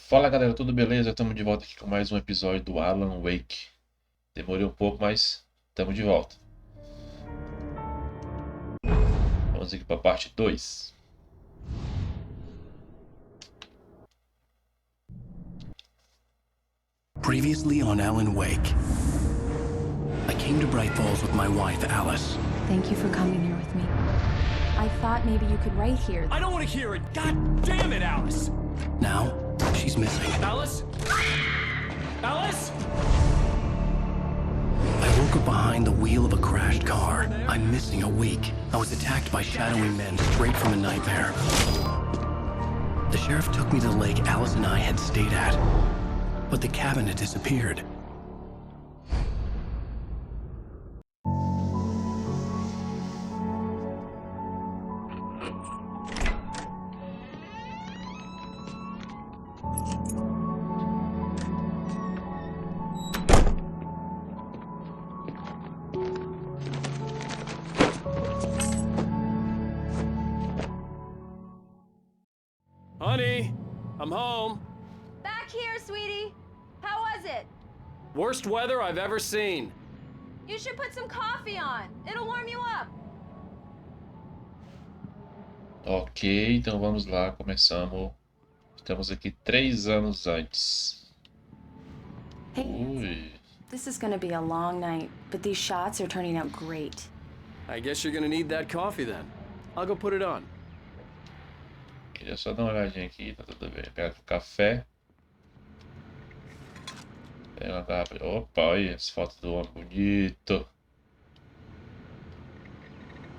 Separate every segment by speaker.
Speaker 1: Fala galera, tudo beleza? Estamos de volta aqui com mais um episódio do Alan Wake. Demorei um pouco, mas estamos de volta. Vamos aqui para a parte 2.
Speaker 2: Previously on Alan Wake. I came to Bright Falls with my wife, Alice.
Speaker 3: Thank you for coming here with me. I thought maybe you could write here.
Speaker 4: I don't want to hear it! God damn it, Alice!
Speaker 2: Now, she's missing.
Speaker 4: Alice? Alice?
Speaker 2: I woke up behind the wheel of a crashed car. I'm missing a week. I was attacked by shadowy men straight from a nightmare. The sheriff took me to the lake Alice and I had stayed at. But the cabin had disappeared.
Speaker 4: Honey, I'm home.
Speaker 5: Back here, sweetie. How was it?
Speaker 4: Worst weather I've ever seen.
Speaker 5: You should put some coffee on. It'll warm you up.
Speaker 1: Ok, então vamos lá, começamos. Estamos aqui 3 anos antes.
Speaker 3: Hey,
Speaker 1: Ui,
Speaker 3: this is gonna be a long night, but these shots are turning out great.
Speaker 4: I guess you're gonna need that coffee then. I'll go put it on.
Speaker 1: queria só dar uma olhadinha aqui, tá tudo bem. Pega o café. Pega uma garrafa. Opa, olha as fotos do homem bonito.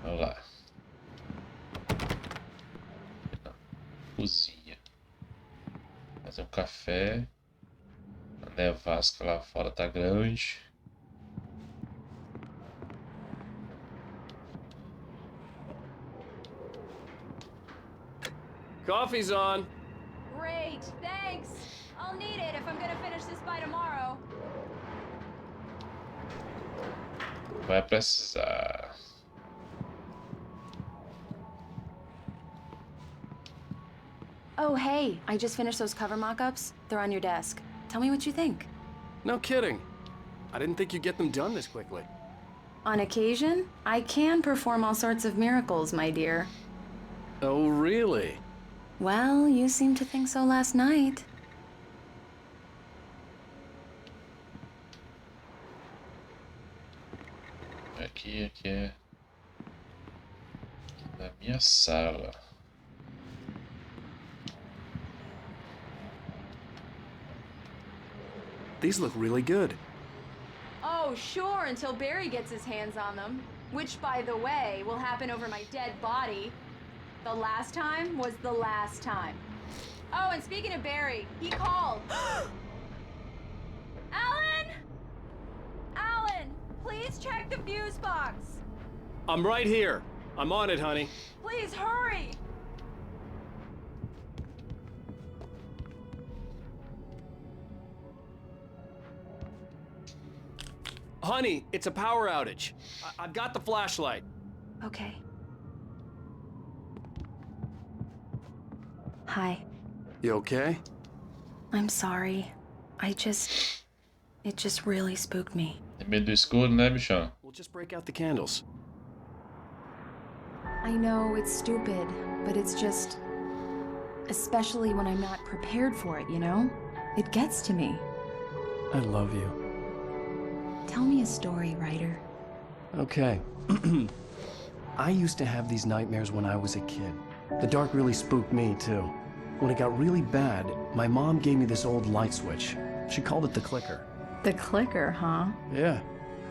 Speaker 1: Vamos lá. Na cozinha. Fazer um café. A nevasca lá fora tá grande.
Speaker 4: Coffee's on.
Speaker 5: Great, thanks. I'll need it if I'm gonna finish this by tomorrow.
Speaker 1: Vai precisar.
Speaker 3: Oh, hey, I just finished those cover mock-ups. They're on your desk. Tell me what you think.
Speaker 4: No kidding. I didn't think you'd get them done this quickly.
Speaker 3: On occasion, I can perform all sorts of miracles, my dear.
Speaker 4: Oh, really?
Speaker 3: Well, you seemed to think so last night.
Speaker 1: Aqui é na minha sala.
Speaker 4: These look really good.
Speaker 5: Oh, sure, until Barry gets his hands on them. Which, by the way, will happen over my dead body. The last time was the last time. Oh, and speaking of Barry, he called. Alan! Alan, please check the fuse box.
Speaker 4: I'm right here. I'm on it, honey.
Speaker 5: Please hurry.
Speaker 4: Honey, it's a power outage. I've got the flashlight.
Speaker 3: Okay. Hi.
Speaker 4: You okay?
Speaker 3: I'm sorry. It just really spooked me.
Speaker 1: Tem medo do escuro, né, bichão?
Speaker 4: We'll just break out the candles.
Speaker 3: I know it's stupid, but it's just... Especially when I'm not prepared for it, you know? It gets to me.
Speaker 2: I love you.
Speaker 3: Tell me a story, writer.
Speaker 2: Okay. I used to have these nightmares when I was a kid. The dark really spooked me, too. When it got really bad, my mom gave me this old light switch. She called it the clicker.
Speaker 3: The clicker, huh?
Speaker 2: Yeah.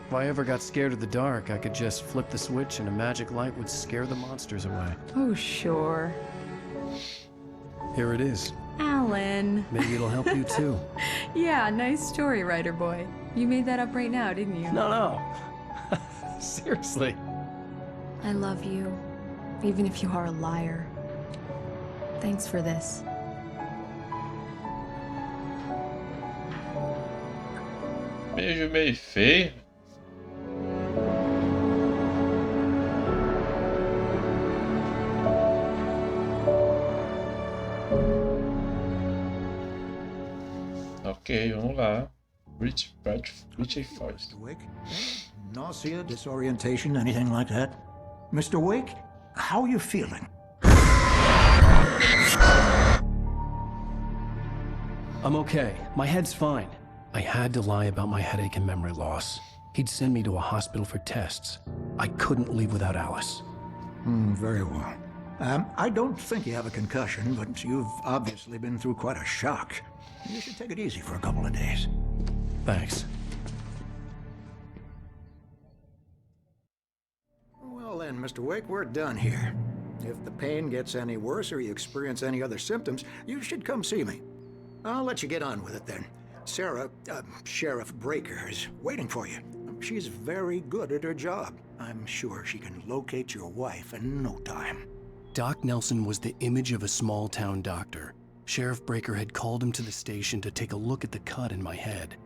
Speaker 2: If I ever got scared of the dark, I could just flip the switch and a magic light would scare the monsters away.
Speaker 3: Oh, sure.
Speaker 2: Here it is.
Speaker 3: Alan.
Speaker 2: Maybe it'll help you, too.
Speaker 3: Yeah, nice story, writer boy. You made that up right now, didn't you?
Speaker 2: No. Seriously.
Speaker 3: I love you, even if you are a liar. Thanks for this.
Speaker 1: Beijo meio feio. Ok, vamos lá. Rich Forest.
Speaker 6: Mr. Wake? Nausea, disorientation, anything like that? Mr. Wake, how are you feeling?
Speaker 2: I'm okay. My head's fine. I had to lie about my headache and memory loss. He'd send me to a hospital for tests. I couldn't leave without Alice.
Speaker 6: Very well. I don't think you have a concussion, but you've obviously been through quite a shock. You should take it easy for a couple of days.
Speaker 2: Thanks.
Speaker 6: Well then, Mr. Wake, we're done here. If the pain gets any worse or you experience any other symptoms, you should come see me. I'll let you get on with it then. Sarah, Sheriff Breaker, is waiting for you. She's very good at her job. I'm sure she can locate your wife in no time.
Speaker 2: Doc Nelson was the image of a small-town doctor. Sheriff Breaker had called him to the station to take a look at the cut in my head.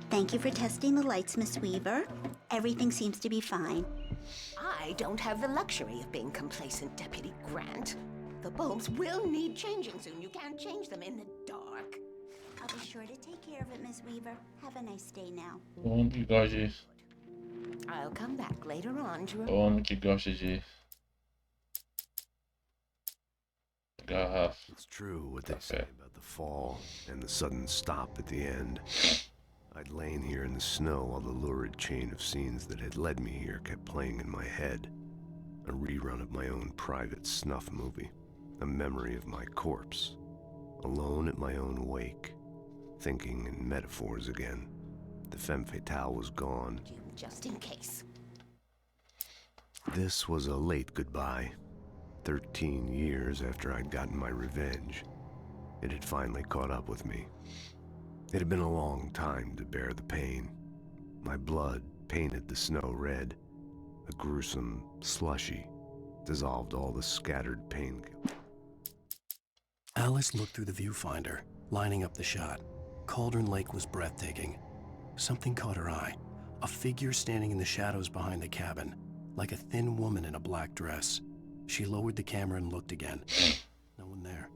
Speaker 7: Thank you for testing the lights, Miss Weaver. Everything seems to be fine.
Speaker 8: I don't have the luxury of being complacent, Deputy Grant. The bulbs will need changing soon. You can't change them in the dark.
Speaker 7: I'll be sure to take care of it, Miss Weaver. Have a nice day now.
Speaker 1: O homem que gosta de.
Speaker 8: I'll come back later on to...
Speaker 1: O homem que gosta de. Garrafa.
Speaker 9: It's true what they
Speaker 1: Okay.
Speaker 9: say about the fall and the sudden stop at the end. I'd lain here in the snow while the lurid chain of scenes that had led me here kept playing in my head. A rerun of my own private snuff movie. A memory of my corpse. Alone at my own wake. Thinking in metaphors again. The femme fatale was gone.
Speaker 8: Just in case.
Speaker 9: This was a late goodbye. 13 years after I'd gotten my revenge. It had finally caught up with me. It had been a long time to bear the pain. My blood painted the snow red. A gruesome slushy dissolved all the scattered pain.
Speaker 2: Alice looked through the viewfinder, lining up the shot. Cauldron Lake was breathtaking. Something caught her eye. A figure standing in the shadows behind the cabin, like a thin woman in a black dress. She lowered the camera and looked again. No one there.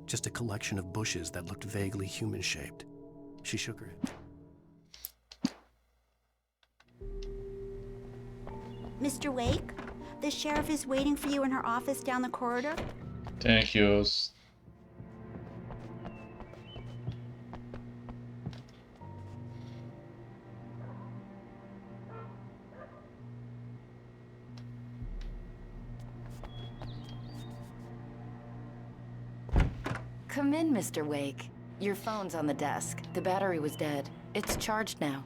Speaker 2: Just a collection of bushes that looked vaguely human-shaped. She shook her head.
Speaker 7: Mr. Wake, the sheriff is waiting for you in her office down the corridor.
Speaker 1: Thank you.
Speaker 10: Come in, Mr. Wake. Your phone's on the desk. The battery was dead. It's charged now.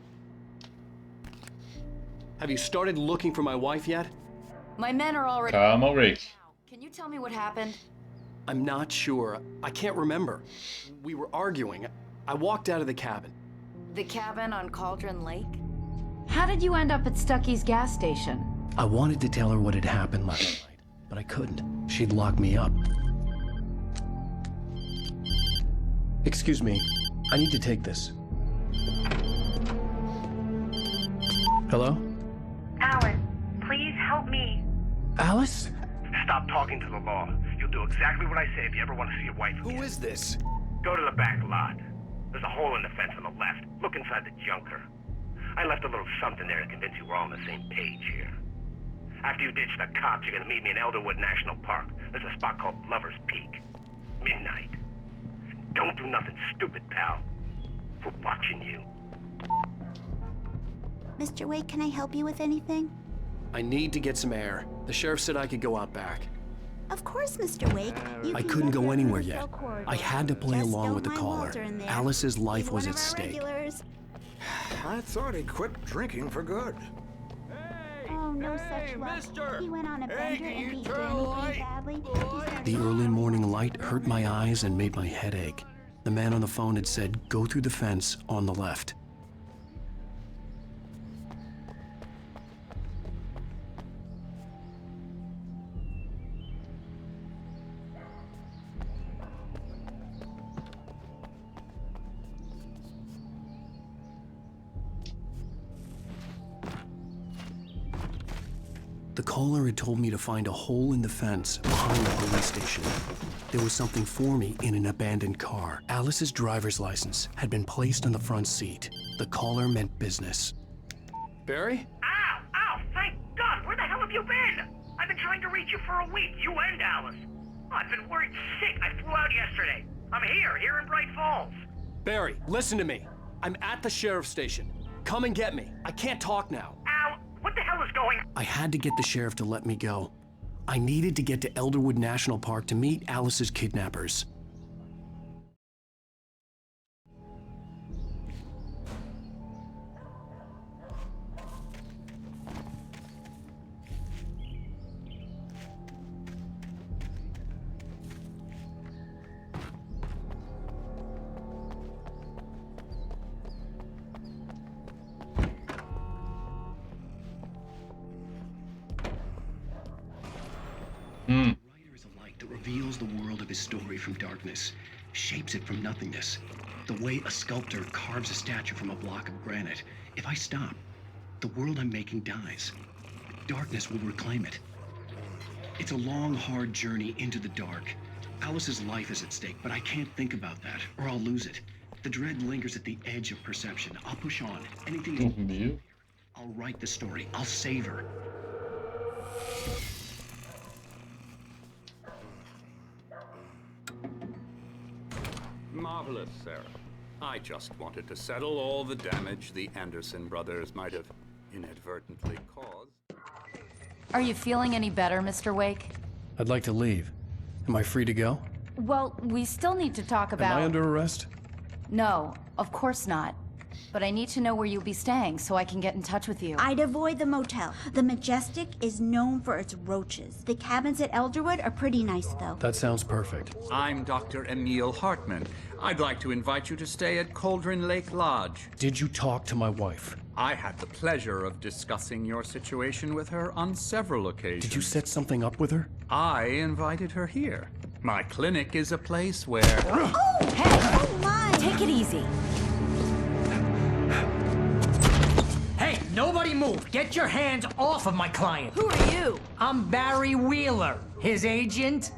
Speaker 4: Have you started looking for my wife yet?
Speaker 10: My men are already...
Speaker 1: Calma, Rick.
Speaker 10: Can you tell me what happened?
Speaker 4: I'm not sure. I can't remember. We were arguing. I walked out of the cabin.
Speaker 10: The cabin on Cauldron Lake?
Speaker 3: How did you end up at Stucky's gas station?
Speaker 2: I wanted to tell her what had happened last night, but I couldn't. She'd lock me up. Excuse me, I need to take this. Hello?
Speaker 11: Alice, please help me.
Speaker 2: Alice?
Speaker 11: Stop talking to the law. You'll do exactly what I say if you ever want to see your wife again.
Speaker 4: Who is this?
Speaker 11: Go to the back lot. There's a hole in the fence on the left. Look inside the junker. I left a little something there to convince you we're all on the same page here. After you ditch the cops, you're gonna meet me in Elderwood National Park. There's a spot called Lover's Peak. Midnight. Don't do nothing stupid, pal. We're watching you.
Speaker 7: Mr. Wake, can I help you with anything?
Speaker 4: I need to get some air. The sheriff said I could go out back.
Speaker 7: Of course, Mr. Wake. You
Speaker 2: I
Speaker 7: can
Speaker 2: couldn't
Speaker 7: measure
Speaker 2: go
Speaker 7: in the
Speaker 2: anywhere
Speaker 7: cell
Speaker 2: yet.
Speaker 7: corridor.
Speaker 2: I had to play
Speaker 7: Just
Speaker 2: along
Speaker 7: don't
Speaker 2: with the
Speaker 7: mind
Speaker 2: caller.
Speaker 7: Walter in there.
Speaker 2: Alice's life
Speaker 7: He's
Speaker 2: was
Speaker 7: one
Speaker 2: at
Speaker 7: of our
Speaker 2: stake.
Speaker 7: regulars.
Speaker 6: I thought he quit drinking for good.
Speaker 7: Oh, no such luck.
Speaker 4: mister!
Speaker 7: He went on a
Speaker 4: Hey,
Speaker 7: bender
Speaker 4: can
Speaker 7: and
Speaker 4: you
Speaker 7: he
Speaker 4: turn the light?
Speaker 7: badly.
Speaker 2: The early morning light hurt my eyes and made my head ache. The man on the phone had said, go through the fence on the left. caller had told me to find a hole in the fence behind the police station. There was something for me in an abandoned car. Alice's driver's license had been placed on the front seat. The caller meant business.
Speaker 4: Barry?
Speaker 11: Ow! Ow! Thank God! Where the hell have you been? I've been trying to reach you for a week, you and Alice. Oh, I've been worried sick. I flew out yesterday. I'm here in Bright Falls.
Speaker 4: Barry, listen to me. I'm at the sheriff's station. Come and get me. I can't talk now.
Speaker 11: Ow! What the hell is going on?
Speaker 2: I had to get the sheriff to let me go. I needed to get to Elderwood National Park to meet Alice's kidnappers. The writer is a light that reveals the world of his story from darkness, shapes it from nothingness. The way a sculptor carves a statue from a block of granite. If I stop, the world I'm making dies. Darkness will reclaim it. It's a long, hard journey into the dark. Alice's life is at stake, but I can't think about that, or I'll lose it. The dread lingers at the edge of perception. I'll push on. Anything. I'll write the story. I'll save her.
Speaker 12: Marvelous, Sarah. I just wanted to settle all the damage the Anderson brothers might have inadvertently caused.
Speaker 10: Are you feeling any better, Mr. Wake?
Speaker 2: I'd like to leave. Am I free to go?
Speaker 10: Well, we still need to talk about...
Speaker 2: Am I under arrest?
Speaker 10: No, of course not. But I need to know where you'll be staying so I can get in touch with you.
Speaker 7: I'd avoid the motel. The Majestic is known for its roaches. The cabins at Elderwood are pretty nice, though.
Speaker 2: That sounds perfect.
Speaker 12: I'm Dr. Emil Hartman. I'd like to invite you to stay at Cauldron Lake Lodge.
Speaker 2: Did you talk to my wife?
Speaker 12: I had the pleasure of discussing your situation with her on several occasions.
Speaker 2: Did you set something up with her?
Speaker 12: I invited her here. My clinic is a place where...
Speaker 7: Oh, hey! Oh, my!
Speaker 10: Take it easy.
Speaker 13: Hey, nobody move! Get your hands off of my client!
Speaker 5: Who are you?
Speaker 13: I'm Barry Wheeler, his agent.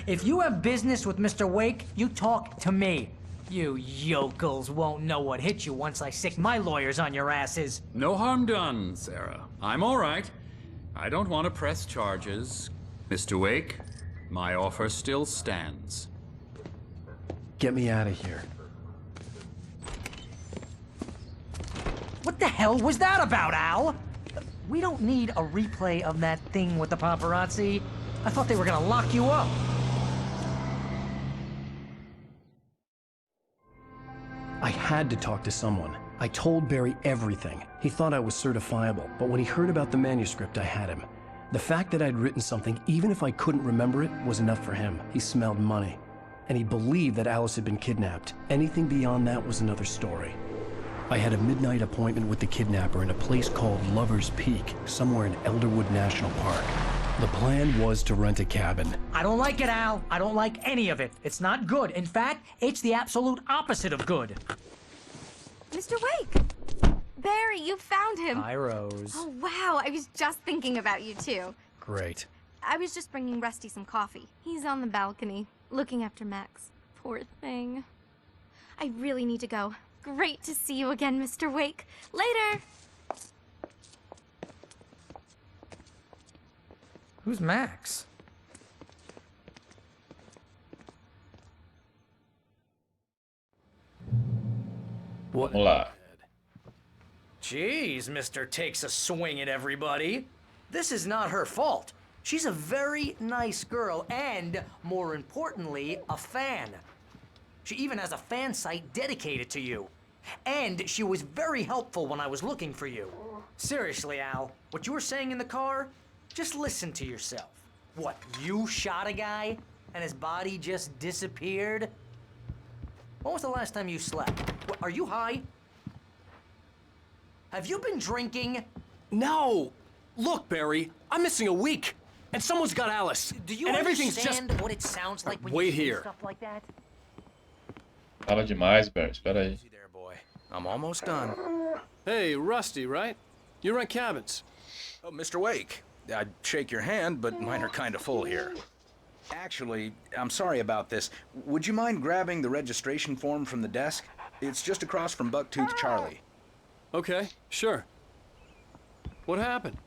Speaker 13: If you have business with Mr. Wake, you talk to me. You yokels won't know what hit you once I sick my lawyers on your asses.
Speaker 12: No harm done, Sarah. I'm all right. I don't want to press charges. Mr. Wake, my offer still stands.
Speaker 2: Get me out of here.
Speaker 13: What the hell was that about, Al? We don't need a replay of that thing with the paparazzi. I thought they were gonna lock you up.
Speaker 2: I had to talk to someone. I told Barry everything. He thought I was certifiable, but when he heard about the manuscript, I had him. The fact that I'd written something, even if I couldn't remember it, was enough for him. He smelled money. And he believed that Alice had been kidnapped. Anything beyond that was another story. I had a midnight appointment with the kidnapper in a place called Lover's Peak, somewhere in Elderwood National Park. The plan was to rent a cabin.
Speaker 13: I don't like it, Al. I don't like any of it. It's not good. In fact, it's the absolute opposite of good.
Speaker 5: Mr. Wake! Barry, you found him!
Speaker 13: Hi, Rose.
Speaker 5: Oh, wow. I was just thinking about you, too.
Speaker 2: Great.
Speaker 5: I was just bringing Rusty some coffee. He's on the balcony, looking after Max. Poor thing. I really need to go. Great to see you again, Mr. Wake. Later!
Speaker 13: Who's Max?
Speaker 1: Vamos lá.
Speaker 13: Jeez, Mr. Takes a swing at everybody. This is not her fault. She's a very nice girl and, more importantly, a fan. She even has a fan site dedicated to you. And she was very helpful when I was looking for you. Seriously, Al, what you were saying in the car, just listen to yourself. What, you shot a guy and his body just disappeared? When was the last time you slept? What, are you high? Have you been drinking?
Speaker 4: No! Look, Barry, I'm missing a week. And someone's got Alice.
Speaker 13: Do you
Speaker 4: and
Speaker 13: understand what it sounds like when
Speaker 4: Wait
Speaker 13: you say
Speaker 4: here.
Speaker 13: stuff like that?
Speaker 1: Fala demais, Barry. Espera aí.
Speaker 4: Easy there, boy. I'm almost done. Hey, Rusty, right? You rent cabins.
Speaker 14: Oh, Mr. Wake. I'd shake your hand, but mine are kind of full here. Actually, I'm sorry about this. Would you mind grabbing the registration form from the desk? It's just across from Bucktooth Charlie.
Speaker 4: Okay, sure. What happened?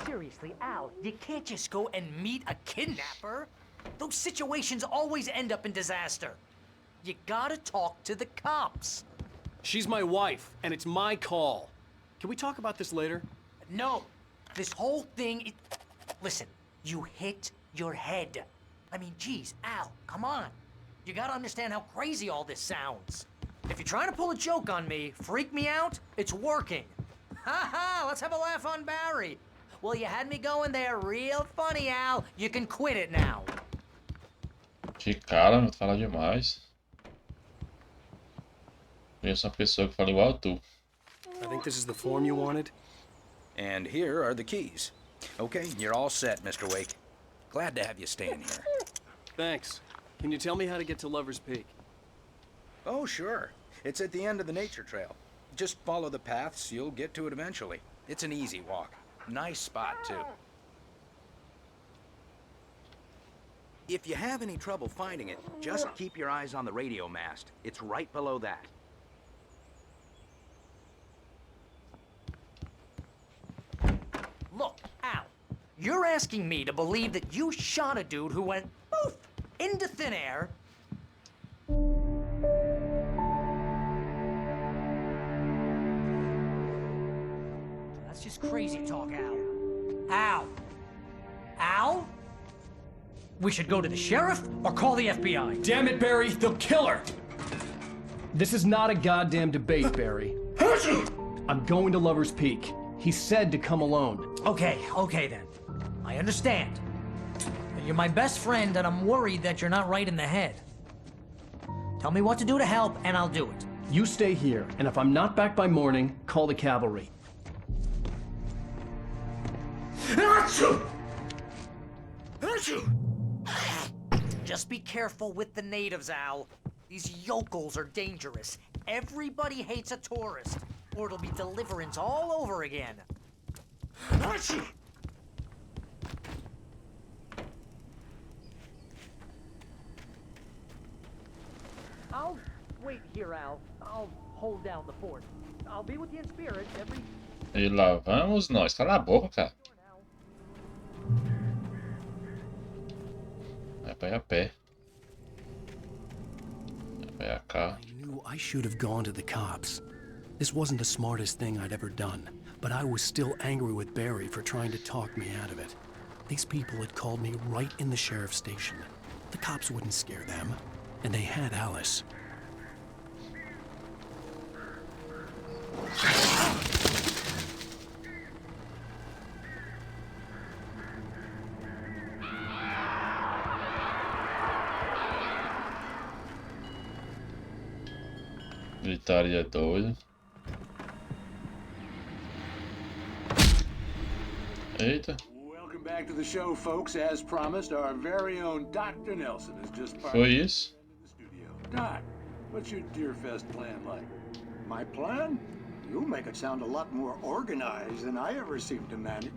Speaker 13: Seriously, Al, you can't just go and meet a kidnapper. Those situations always end up in disaster. You gotta talk to the cops.
Speaker 4: She's my wife, and it's my call. Can we talk about this later?
Speaker 13: No, this whole thing. Listen, you hit your head. I mean, geez, Al, come on. You gotta understand how crazy all this sounds. If you're trying to pull a joke on me, freak me out, it's working. Ha ha, let's have a laugh on Barry. Well, you had me going there real funny, Al. You can quit it now.
Speaker 1: Que cara, não fala demais. Conheço uma pessoa que fala igual a tu.
Speaker 4: I think this is the form you wanted.
Speaker 14: And here are the keys. Okay, you're all set, Mr. Wake. Glad to have you staying here.
Speaker 4: Thanks. Can you tell me how to get to Lover's Peak?
Speaker 14: Oh, sure. It's at the end of the nature trail. Just follow the paths, you'll get to it eventually. It's an easy walk. Nice spot, too. If you have any trouble finding it, just keep your eyes on the radio mast. It's right below that.
Speaker 13: Look, Al, you're asking me to believe that you shot a dude who went poof into thin air. That's just crazy talk, Al. Al? Al? We should go to the sheriff or call the FBI.
Speaker 4: Damn it, Barry, they'll kill her! This is not a goddamn debate, Barry. I'm going to Lover's Peak. He said to come alone.
Speaker 13: Okay then. I understand. You're my best friend and I'm worried that you're not right in the head. Tell me what to do to help and I'll do it.
Speaker 4: You stay here, and if I'm not back by morning, call the cavalry.
Speaker 13: Just be careful with the natives, Al. These yokels are dangerous. Everybody hates a tourist, or it'll be Deliverance all over again. I'll wait here, Al. I'll hold down the fort. I'll be with you in spirit every...
Speaker 1: E lá vamos nós. Cala a boca, cara. Vai pra ir a pé. Vai a cá.
Speaker 2: I knew I should have gone to the cops. This wasn't the smartest thing I'd ever done, but I was still angry with Barry for trying to talk me out of it. These people had called me right in the sheriff's station. The cops wouldn't scare them, and they had Alice.
Speaker 1: Gritaria doida. Eita.
Speaker 15: Welcome back to the show, folks. As promised, our very own Dr. Nelson has just
Speaker 1: Foi isso?
Speaker 15: the studio. Doc, what's your Deerfest plan like?
Speaker 6: My plan? You make it sound a lot more organized than I ever seem to manage.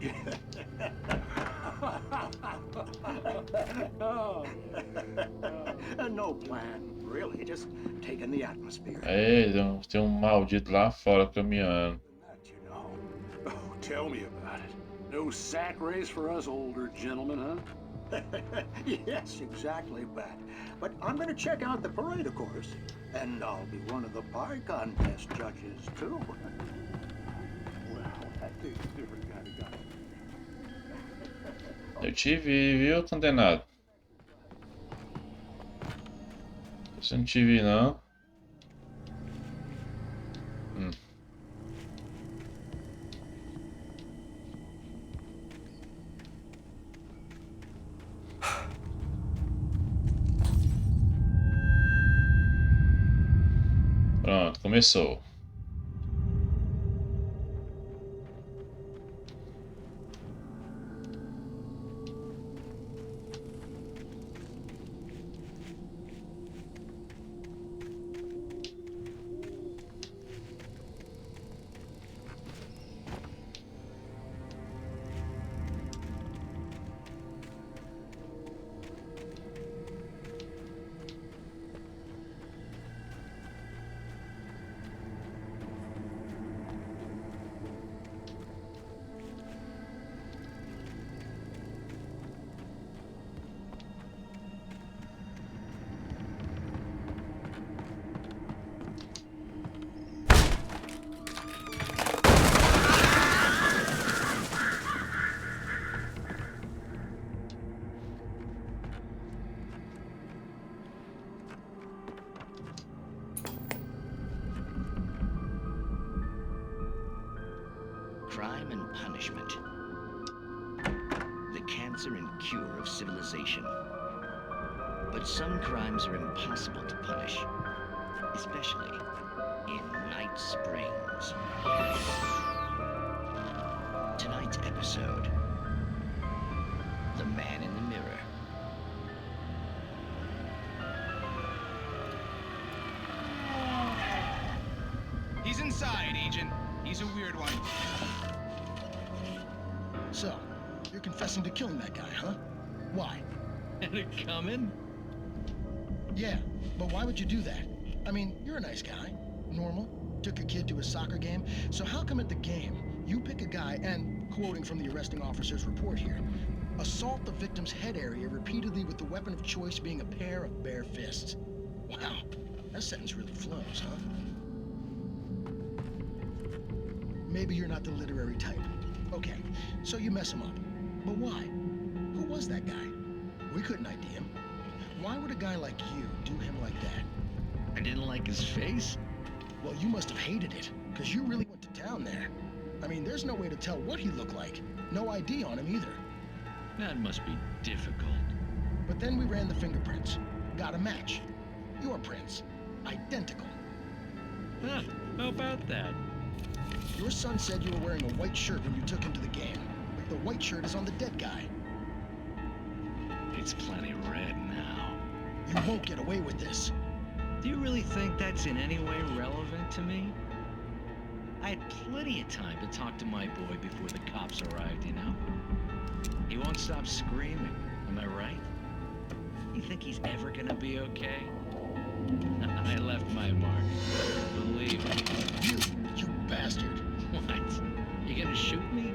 Speaker 6: No plan, really. Just taking the atmosphere.
Speaker 1: Ei, tem maldito lá fora caminhando.
Speaker 15: Oh, tell me about it. No sack race for us older gentlemen, huh?
Speaker 6: Yes, exactly, Bat. But I'm going to check out the parade, of course. And I'll be one of the pie contest judges, too.
Speaker 15: Well, that takes a different kind of guy.
Speaker 1: Eu te vi, viu, condenado? Se eu não te vi, não. Pronto, começou.
Speaker 16: punishment. The cancer and cure of civilization. But some crimes are impossible to punish, especially in Night Springs. Tonight's episode, The Man in the Mirror.
Speaker 17: He's inside, Agent. He's a weird one.
Speaker 18: So, you're confessing to killing that guy, huh? Why?
Speaker 16: Had it coming?
Speaker 18: Yeah, but why would you do that? I mean, you're a nice guy. Normal. Took a kid to a soccer game. So how come at the game, you pick a guy and, quoting from the arresting officer's report here, assault the victim's head area repeatedly with the weapon of choice being a pair of bare fists? Wow, that sentence really flows, huh? Maybe you're not the literary type. Okay, so you mess him up. But why? Who was that guy? We couldn't ID him. Why would a guy like you do him like that?
Speaker 16: I didn't like his face?
Speaker 18: Well, you must have hated it, because you really went to town there. I mean, there's no way to tell what he looked like. No ID on him either.
Speaker 16: That must be difficult.
Speaker 18: But then we ran the fingerprints. Got a match. Your prints. Identical.
Speaker 16: Huh, how about that?
Speaker 18: Your son said you were wearing a white shirt when you took him to the game. But the white shirt is on the dead guy.
Speaker 16: It's plenty red now.
Speaker 18: You won't get away with this.
Speaker 16: Do you really think that's in any way relevant to me? I had plenty of time to talk to my boy before the cops arrived, you know? He won't stop screaming, am I right? You think he's ever gonna be okay? I left my mark. Believe me.
Speaker 18: You bastard.
Speaker 16: What? You gonna shoot me?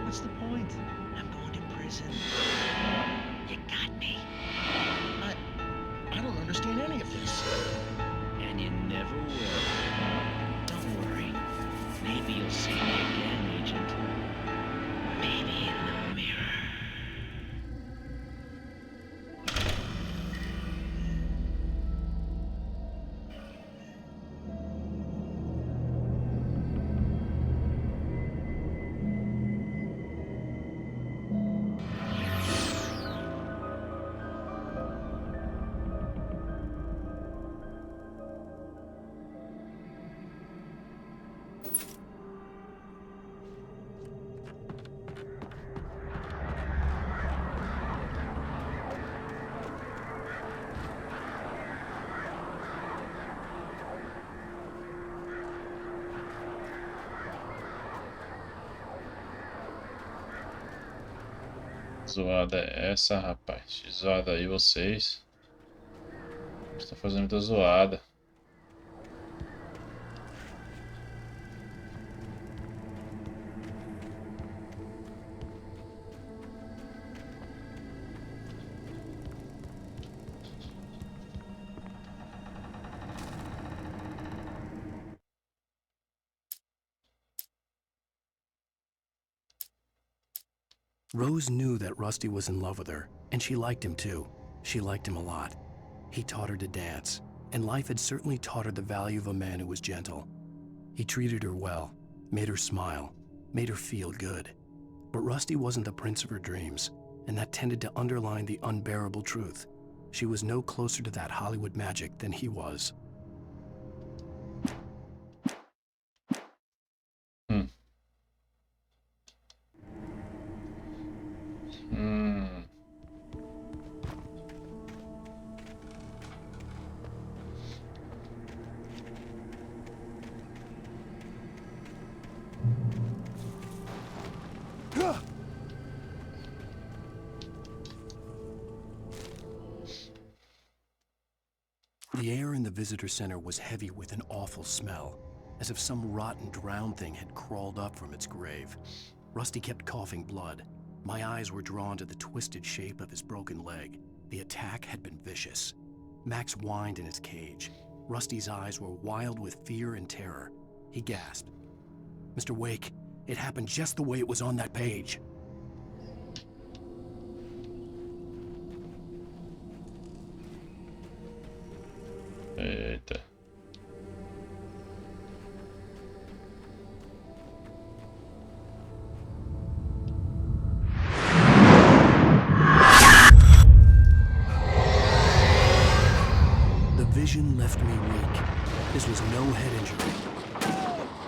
Speaker 16: What's the point? I'm going to prison. You got me.
Speaker 18: I don't understand any of this.
Speaker 16: And you never will. Don't worry. Maybe you'll see me again, Agent. Maybe in the mirror.
Speaker 1: Zoada é essa, rapaz? Zoada aí vocês. Estão fazendo muita zoada.
Speaker 2: Rose knew that Rusty was in love with her, and she liked him too. She liked him a lot. He taught her to dance, and life had certainly taught her the value of a man who was gentle. He treated her well, made her smile, made her feel good. But Rusty wasn't the prince of her dreams, and that tended to underline the unbearable truth. She was no closer to that Hollywood magic than he was. The air in the visitor center was heavy with an awful smell, as if some rotten drowned thing had crawled up from its grave. Rusty kept coughing blood. My eyes were drawn to the twisted shape of his broken leg. The attack had been vicious. Max whined in his cage. Rusty's eyes were wild with fear and terror. He gasped. "Mr. Wake, it happened just the way it was on that page."
Speaker 1: Eita.
Speaker 2: left me weak. This was no head injury.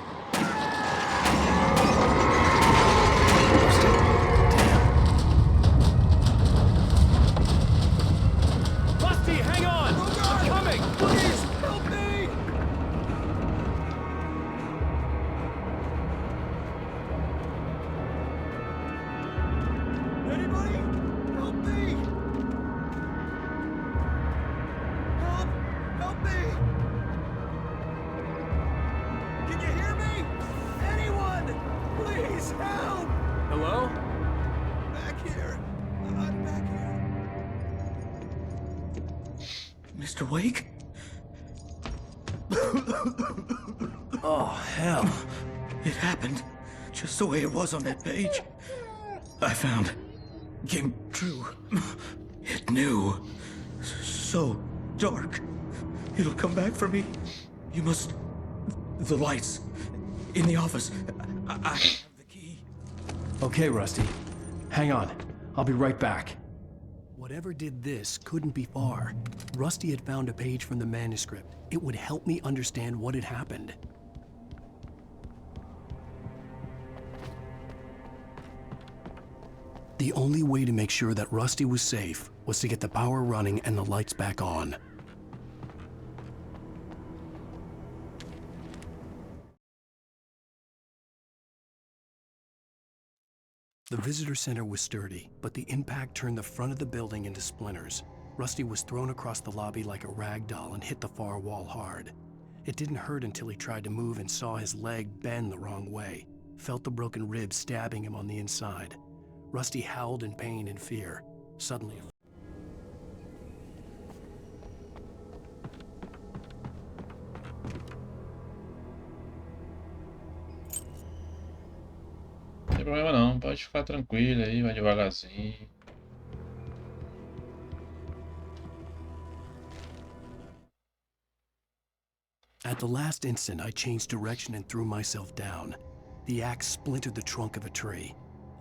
Speaker 4: Rusty, hang on! I'm coming! Please, help me!
Speaker 2: Anybody? Help me! Help! Help me! Can you hear me? Anyone! Please help!
Speaker 4: Hello?
Speaker 2: Back here! I'm back here.
Speaker 4: Mr. Wake? Oh, hell. It happened just the way it was on that page. I found. Came true. It knew. So dark. It'll come back for me. You must. The lights. In the office. I have the key. Okay, Rusty. Hang on. I'll be right back.
Speaker 2: Whatever did this couldn't be far. Rusty had found a page from the manuscript. It would help me understand what had happened. The only way to make sure that Rusty was safe was to get the power running and the lights back on. The visitor center was sturdy, but the impact turned the front of the building into splinters. Rusty was thrown across the lobby like a rag doll and hit the far wall hard. It didn't hurt until he tried to move and saw his leg bend the wrong way, felt the broken ribs stabbing him on the inside. Rusty howled in pain and fear. Suddenly,
Speaker 1: Não tem problema não, pode ficar tranquilo aí, vai devagarzinho.
Speaker 2: at the last instant, I changed direction and threw myself down. The axe splintered the trunk of a tree.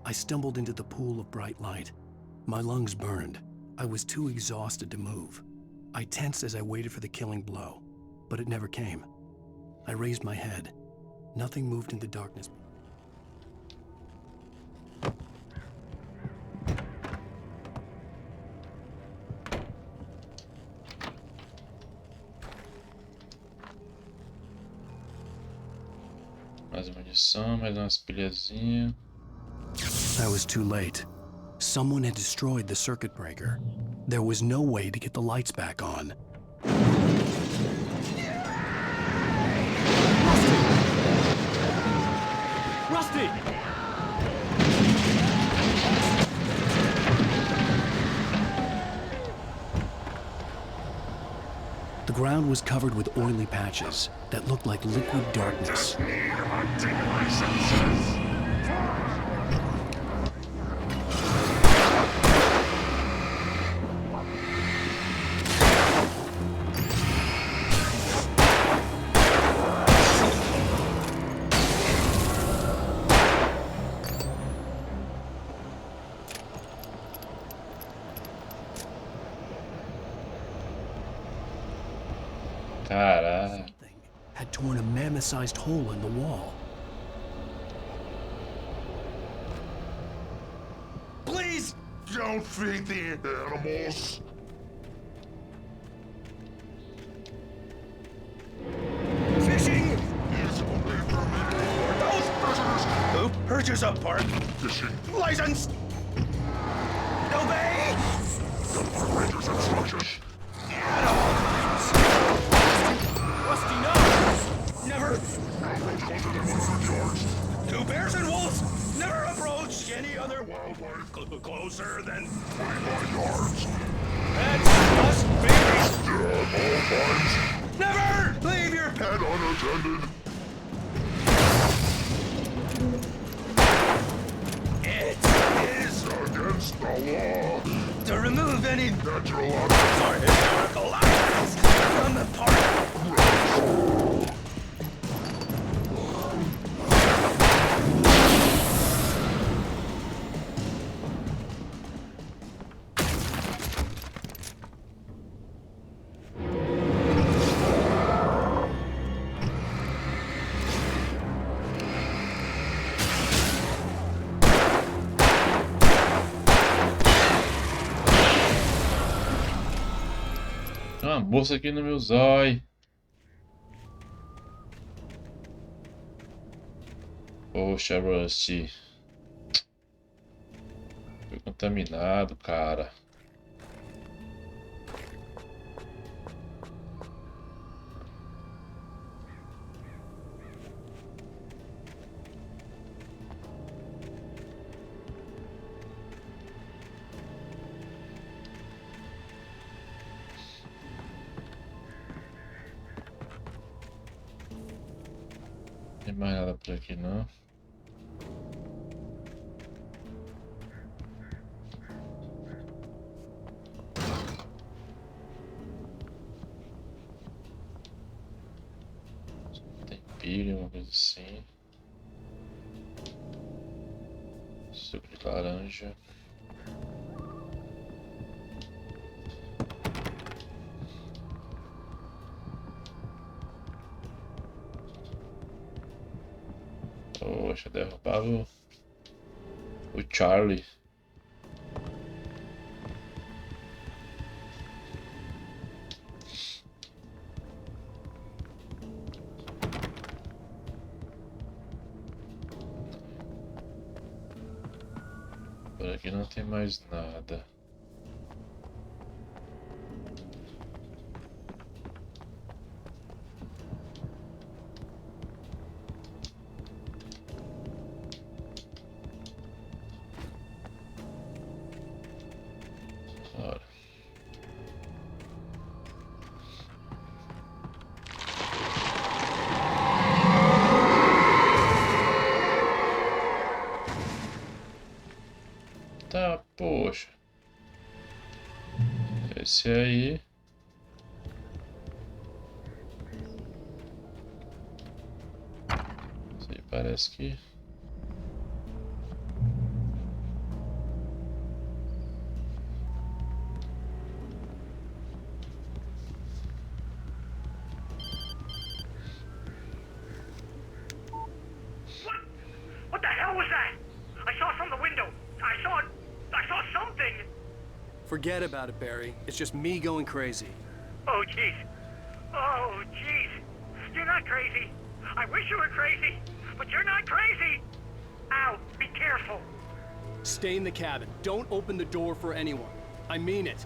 Speaker 2: I stumbled into the pool of bright light. My lungs burned. I was too exhausted to move. I tensed as I waited for the killing blow, but it never came. I raised my head. Nothing moved in the darkness.
Speaker 1: Mais munição, mais umas pilhazinhas.
Speaker 2: I was too late. Someone had destroyed the circuit breaker. There was no way to get the lights back on.
Speaker 4: Rusty!
Speaker 2: The ground was covered with oily patches that looked like liquid darkness.
Speaker 1: Caralho.
Speaker 2: Had torn a mammoth-sized hole in the wall.
Speaker 19: Please don't feed the animals.
Speaker 14: Fishing!
Speaker 19: Is only permitted for
Speaker 14: Those prisoners! Who purchase a park
Speaker 19: fishing.
Speaker 14: license? Obey!
Speaker 19: The park ranger's instructions.
Speaker 14: At all times. Rusty, no! Never!
Speaker 19: Railroad closer than 100 yards.
Speaker 14: Two bears and wolves! Never approach any other wildlife closer than
Speaker 19: 25 yards.
Speaker 14: That's us, babies!
Speaker 19: Yeah, all times.
Speaker 14: Never leave your
Speaker 19: Head unattended.
Speaker 14: It is
Speaker 19: Against the law.
Speaker 14: to remove any
Speaker 19: Natural
Speaker 14: historical objects from the park.
Speaker 1: uma moça aqui no meu zóio. Poxa, Rusty. Foi contaminado, cara. Não tem mais nada por aqui, não. Tem pilha, uma coisa assim. Suco de laranja. Poxa, derrubava o Charlie. Por aqui não tem mais nada. Ora. Tá, poxa. Esse aí. Esse aí parece que.
Speaker 11: What the hell was that? I saw from the window. I saw something.
Speaker 2: Forget about it, Barry. It's just me going crazy.
Speaker 11: Oh, jeez. Oh, jeez. You're not crazy. I wish you were crazy, but you're not crazy. Ow, be careful.
Speaker 2: Stay in the cabin. Don't open the door for anyone. I mean it.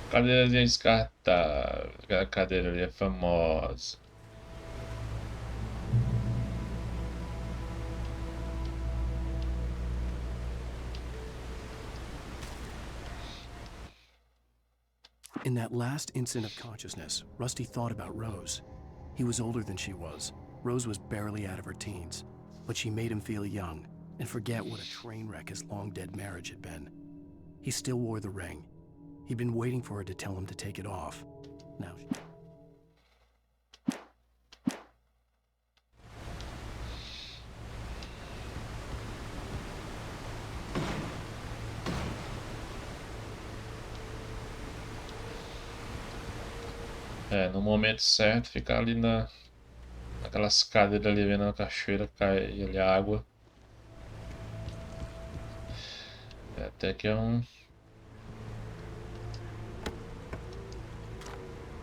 Speaker 1: Cadeirazinha descartável. Aquela cadeira ali é famosa.
Speaker 2: In that last instant of consciousness, Rusty thought about Rose. He was older than she was. Rose was barely out of her teens, but she made him feel young and forget what a train wreck his long-dead marriage had been. He still wore the ring. He'd been waiting for her to tell him to take it off. Now...
Speaker 1: É, no momento certo, ficar ali naquelas cadeiras ali vendo a cachoeira cair ali a água. É, até que é um.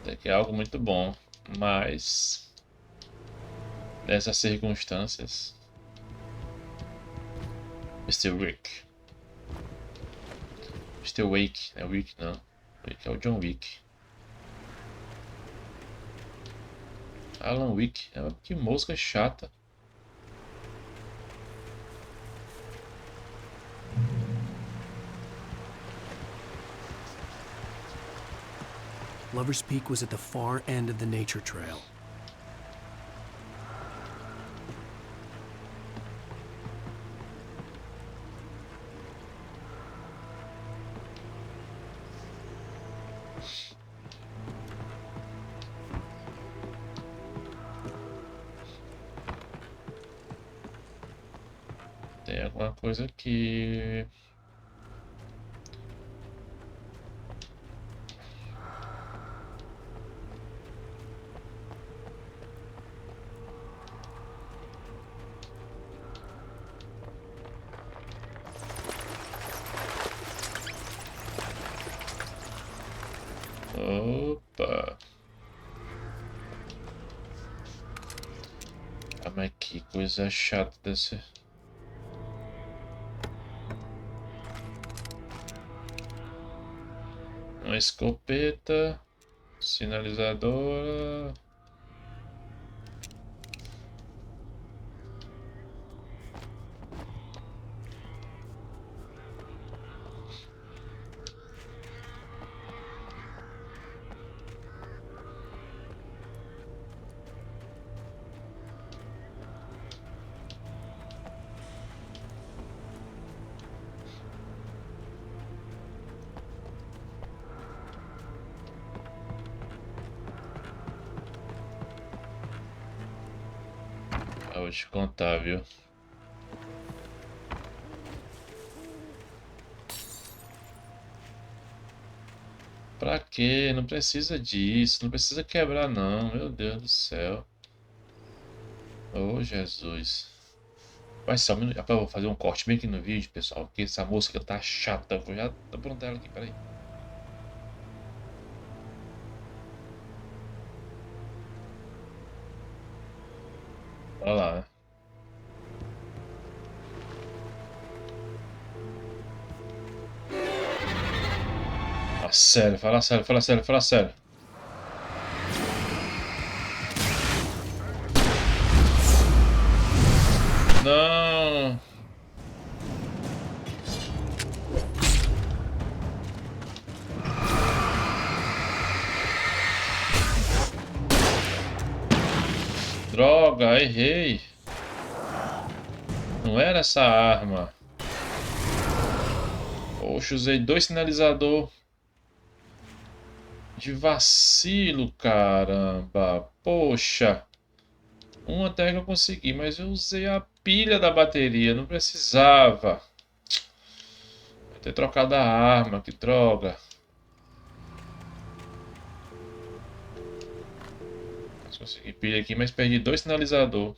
Speaker 1: Até que é algo muito bom. Mas nessas circunstâncias. Mr. Wick. Mr. Wake, não é Wick não. Wick é o John Wick. Alan Wick, que mosca chata.
Speaker 2: Lover's Peak was at the far end of the nature trail.
Speaker 1: alguma coisa aqui. Opa! Ah, mas que coisa chata desse. Uma escopeta, sinalizadora. Ah, vou te contar, viu? Pra quê? Não precisa disso. Não precisa quebrar, não. Meu Deus do céu. Oh, Jesus. Vai só um minuto. Rapaz, eu vou fazer um corte bem aqui no vídeo, pessoal. Porque essa moça aqui tá chata. Vou já aprontar ela aqui, peraí. Olha lá, né? Ah, sério, fala sério, fala sério, fala sério. Não. Droga, errei. Não era essa arma. Poxa, usei 2 sinalizador. De vacilo, caramba. Poxa. Um até que eu consegui, mas eu usei a pilha da bateria. Não precisava. Vou ter trocado a arma, que droga. Consegui pilha aqui, mas perdi 2 sinalizador.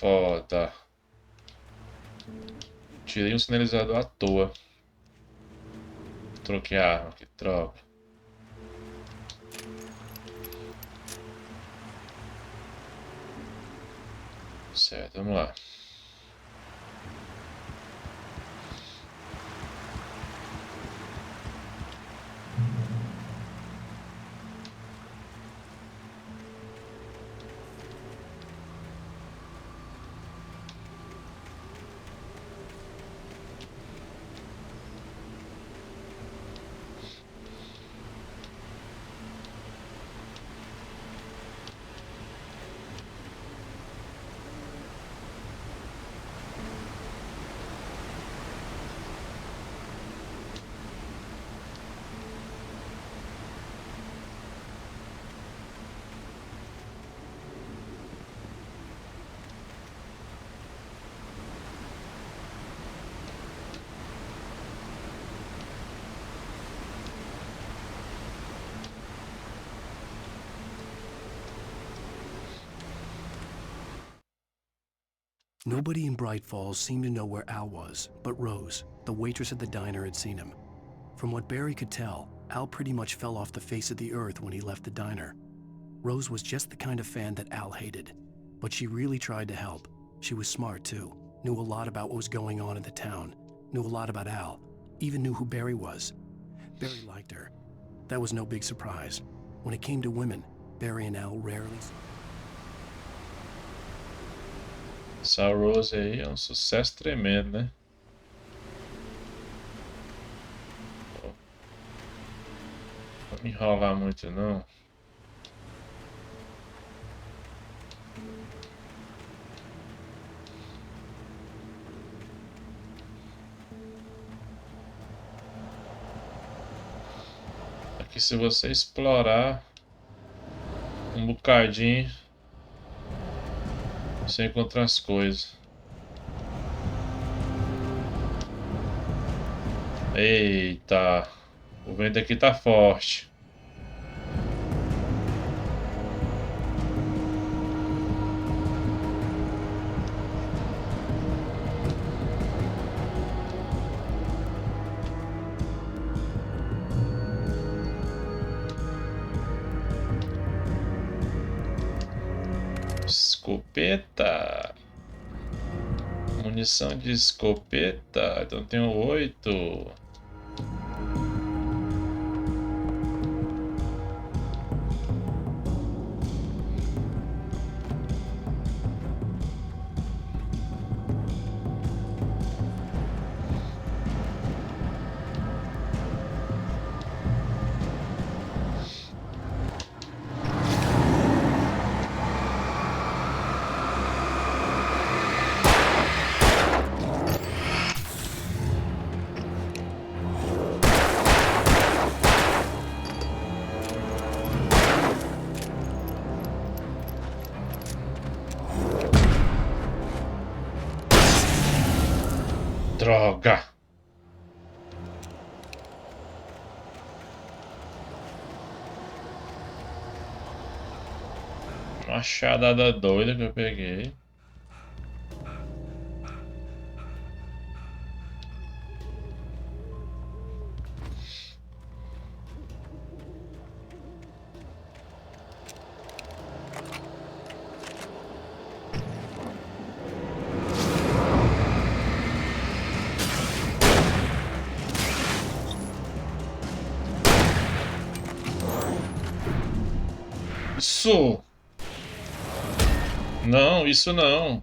Speaker 1: Foda. Tirei um sinalizador à toa. Troquei a arma, que droga. Certo, vamos lá.
Speaker 2: Nobody in Bright Falls seemed to know where Al was, but Rose, the waitress at the diner, had seen him. From what Barry could tell, Al pretty much fell off the face of the earth when he left the diner. Rose was just the kind of fan that Al hated, but she really tried to help. She was smart too, knew a lot about what was going on in the town, knew a lot about Al, even knew who Barry was. Barry liked her. That was no big surprise. When it came to women, Barry and Al rarely...
Speaker 1: Essa Rose aí é um sucesso tremendo, né? Não vou me enrolar muito, não. Aqui, se você explorar bocadinho sem encontrar as coisas. Eita, o vento aqui tá forte. Escopeta. Munição de escopeta. Então tenho 8. Droga! Machadada doida que eu peguei. Isso! Não, isso não.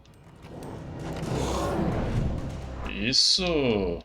Speaker 1: Isso.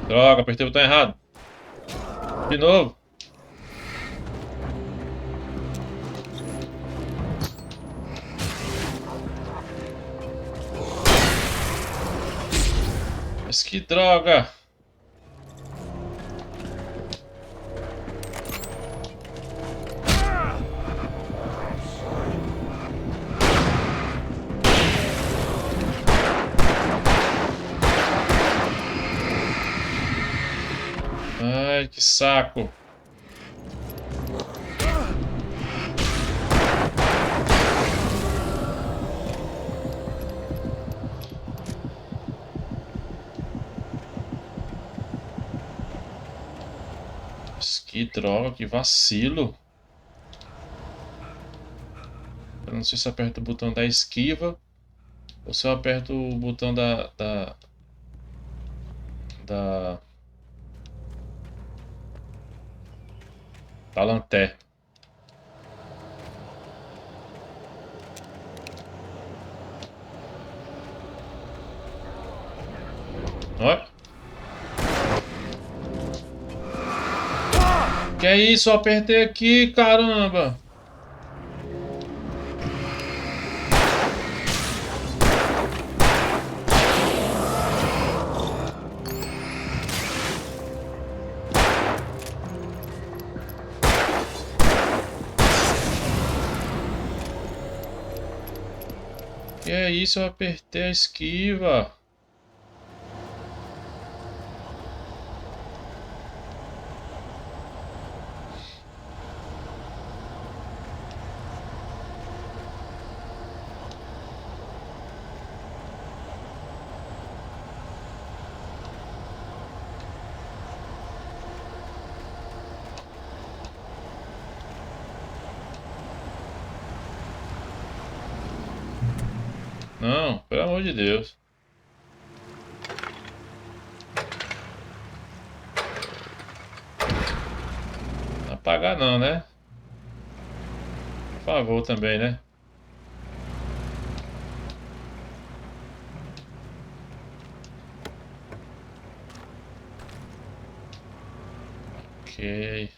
Speaker 1: Droga, apertei o botão errado. De novo. Mas que droga. Ai, que saco. Que droga, que vacilo. Eu não sei se eu aperto o botão da esquiva ou se eu aperto o botão da lanterna. Olha. Que é isso? Eu apertei aqui, caramba. Que é isso? Eu apertei a esquiva. Não, pelo amor de Deus. Apagar não, né? Por favor também, né? Ok.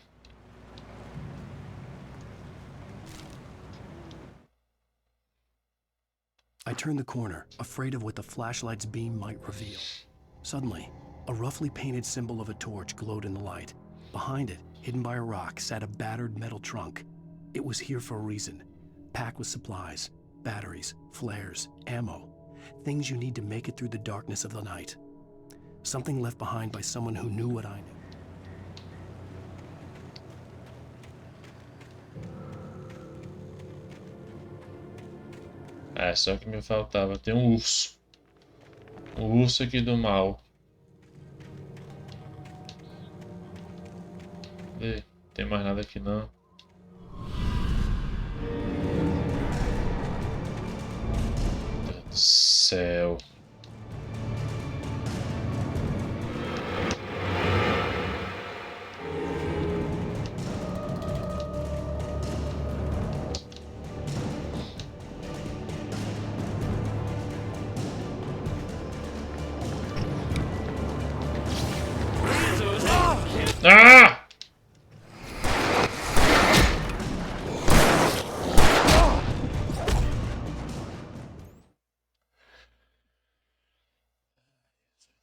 Speaker 2: I turned the corner, afraid of what the flashlight's beam might reveal. Suddenly, a roughly painted symbol of a torch glowed in the light. Behind it, hidden by a rock, sat a battered metal trunk. It was here for a reason, packed with supplies, batteries, flares, ammo, things you need to make it through the darkness of the night. Something left behind by someone who knew what I knew.
Speaker 1: É, só que me faltava. Tem um urso. Um urso aqui do mal. Cadê? Tem mais nada aqui não. Meu Deus do céu. Ah!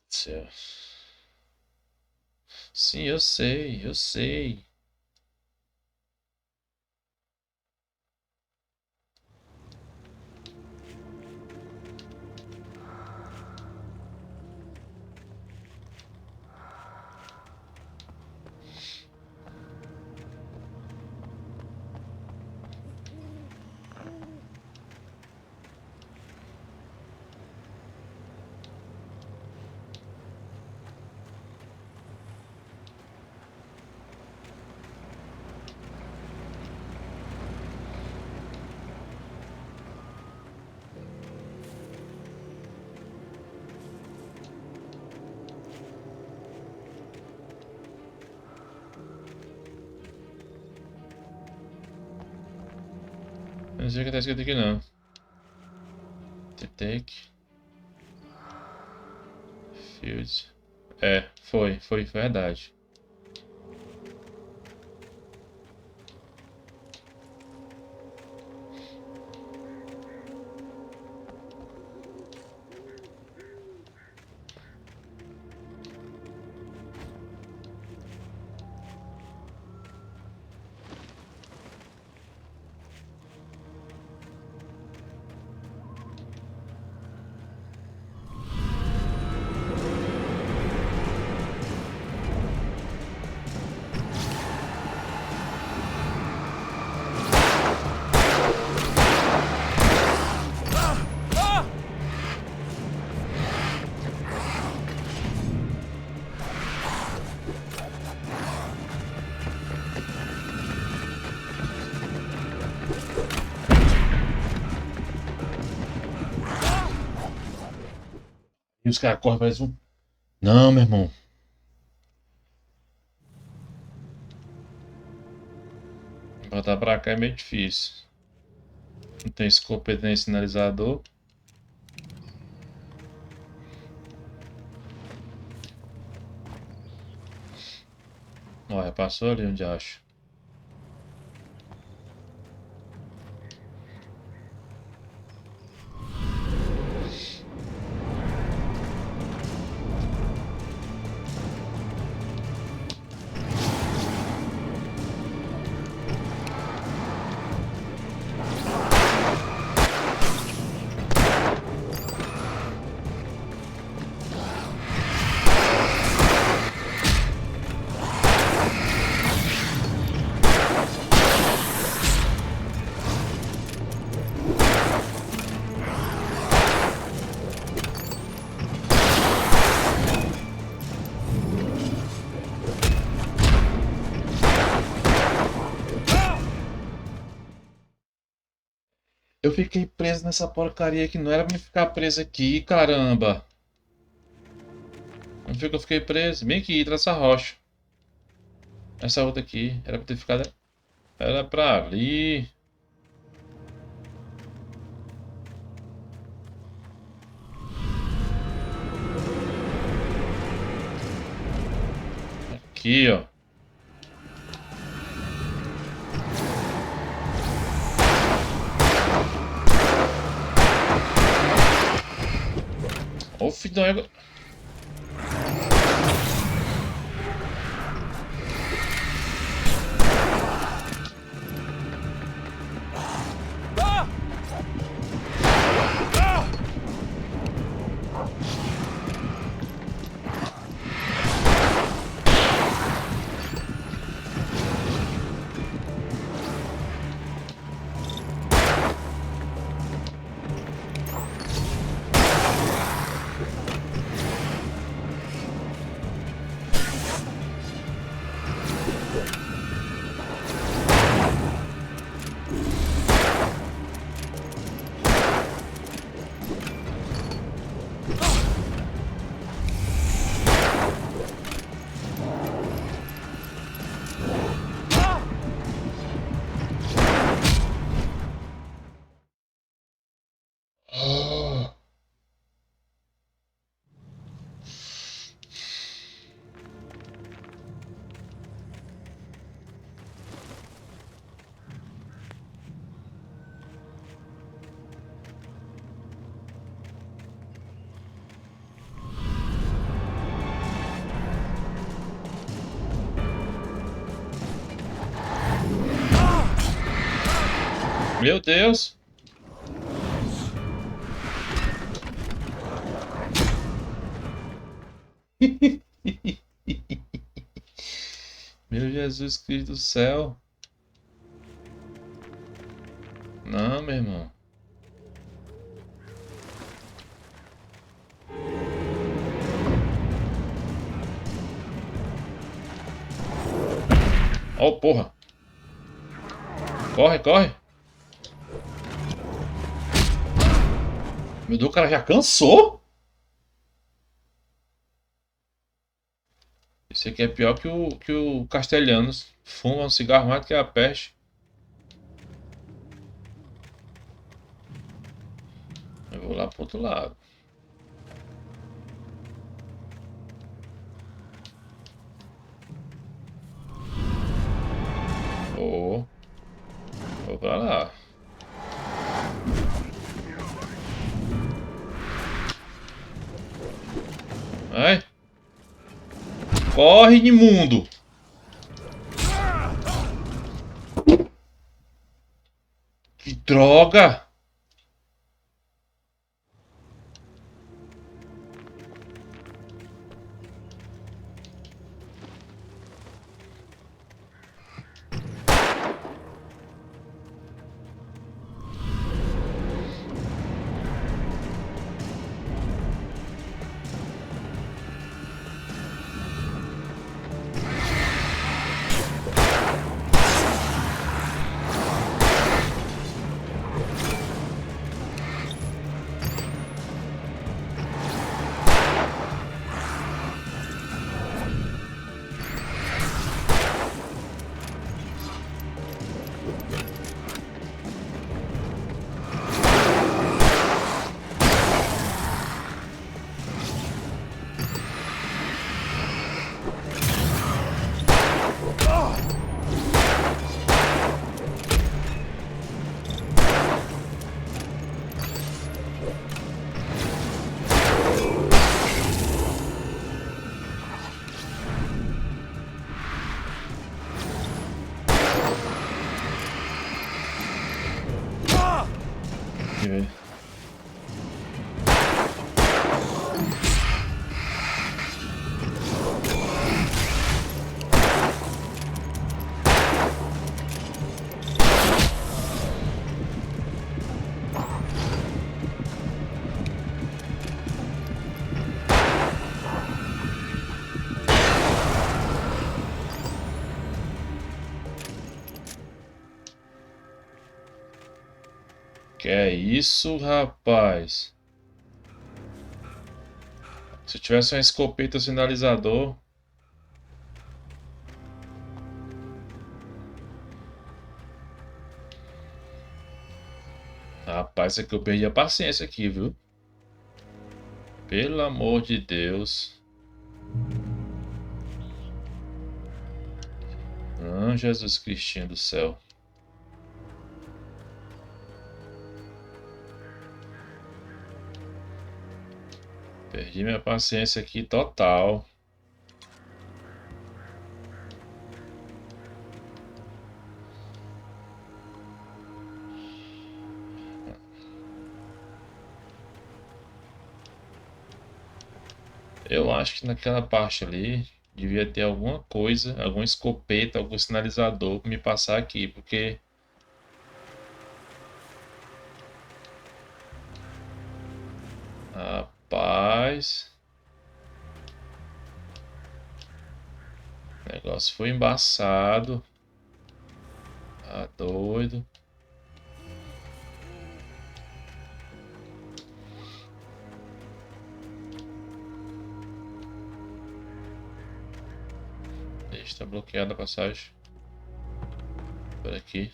Speaker 1: Céu. Sim, eu sei, eu sei. Eu não sei o que tá escrito aqui não. Take. Fields. É, foi verdade. E os caras correm, parece um... Não, meu irmão. Botar pra cá é meio difícil. Não tem escopeta nem sinalizador. Olha, passou ali onde acho. Eu fiquei preso nessa porcaria que não era pra me ficar preso aqui, caramba. Não foi que eu fiquei preso? Bem aqui, nessa rocha. Essa outra aqui. Era pra ter ficado... Era pra ali. Aqui, ó. Ô, filho da égua. Meu Deus! Meu Jesus Cristo do céu! Não, meu irmão. Oh, porra! Corre, corre! Meu Deus, o cara já cansou? Esse aqui é pior que o Castelhanos. Fuma um cigarro mais do que a peste. Eu vou lá pro outro lado. Vou pra lá. Vai. Corre, imundo. Que droga. Okay. Que é isso, rapaz? Se eu tivesse uma escopeta sinalizador. Rapaz, isso aqui eu perdi a paciência aqui, viu? Pelo amor de Deus. Ah, Jesus Cristinho do céu. Perdi minha paciência aqui total. Eu acho que naquela parte ali devia ter alguma coisa, alguma escopeta, algum sinalizador para me passar aqui, porque rapaz, o negócio foi embaçado. Tá doido. Está bloqueada a passagem por aqui.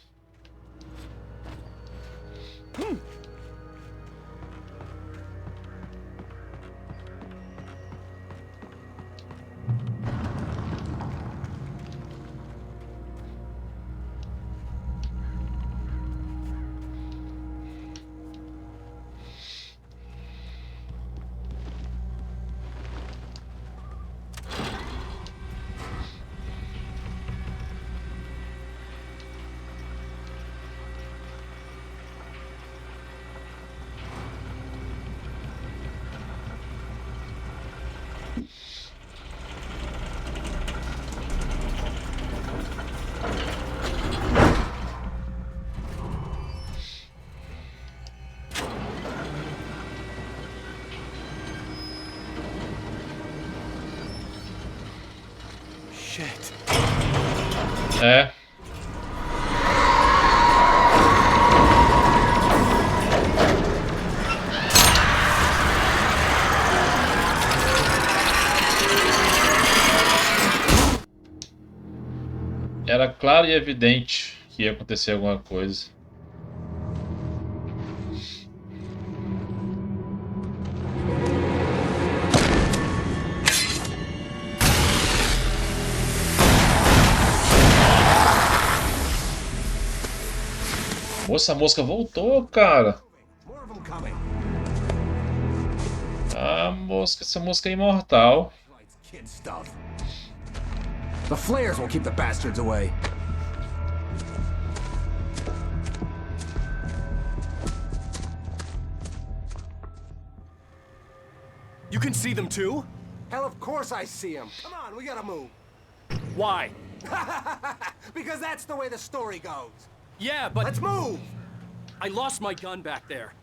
Speaker 1: É. Era claro e evidente que ia acontecer alguma coisa. Moça, a mosca voltou, cara. Ah, mosca, essa mosca é imortal.
Speaker 20: The flares will keep the bastards away.
Speaker 21: You can see them too?
Speaker 20: Hell, of course I see them. Come on, we gotta move.
Speaker 21: Why?
Speaker 20: Because that's the way the story goes.
Speaker 21: Yeah, but...
Speaker 20: Let's move!
Speaker 21: I lost my gun back there.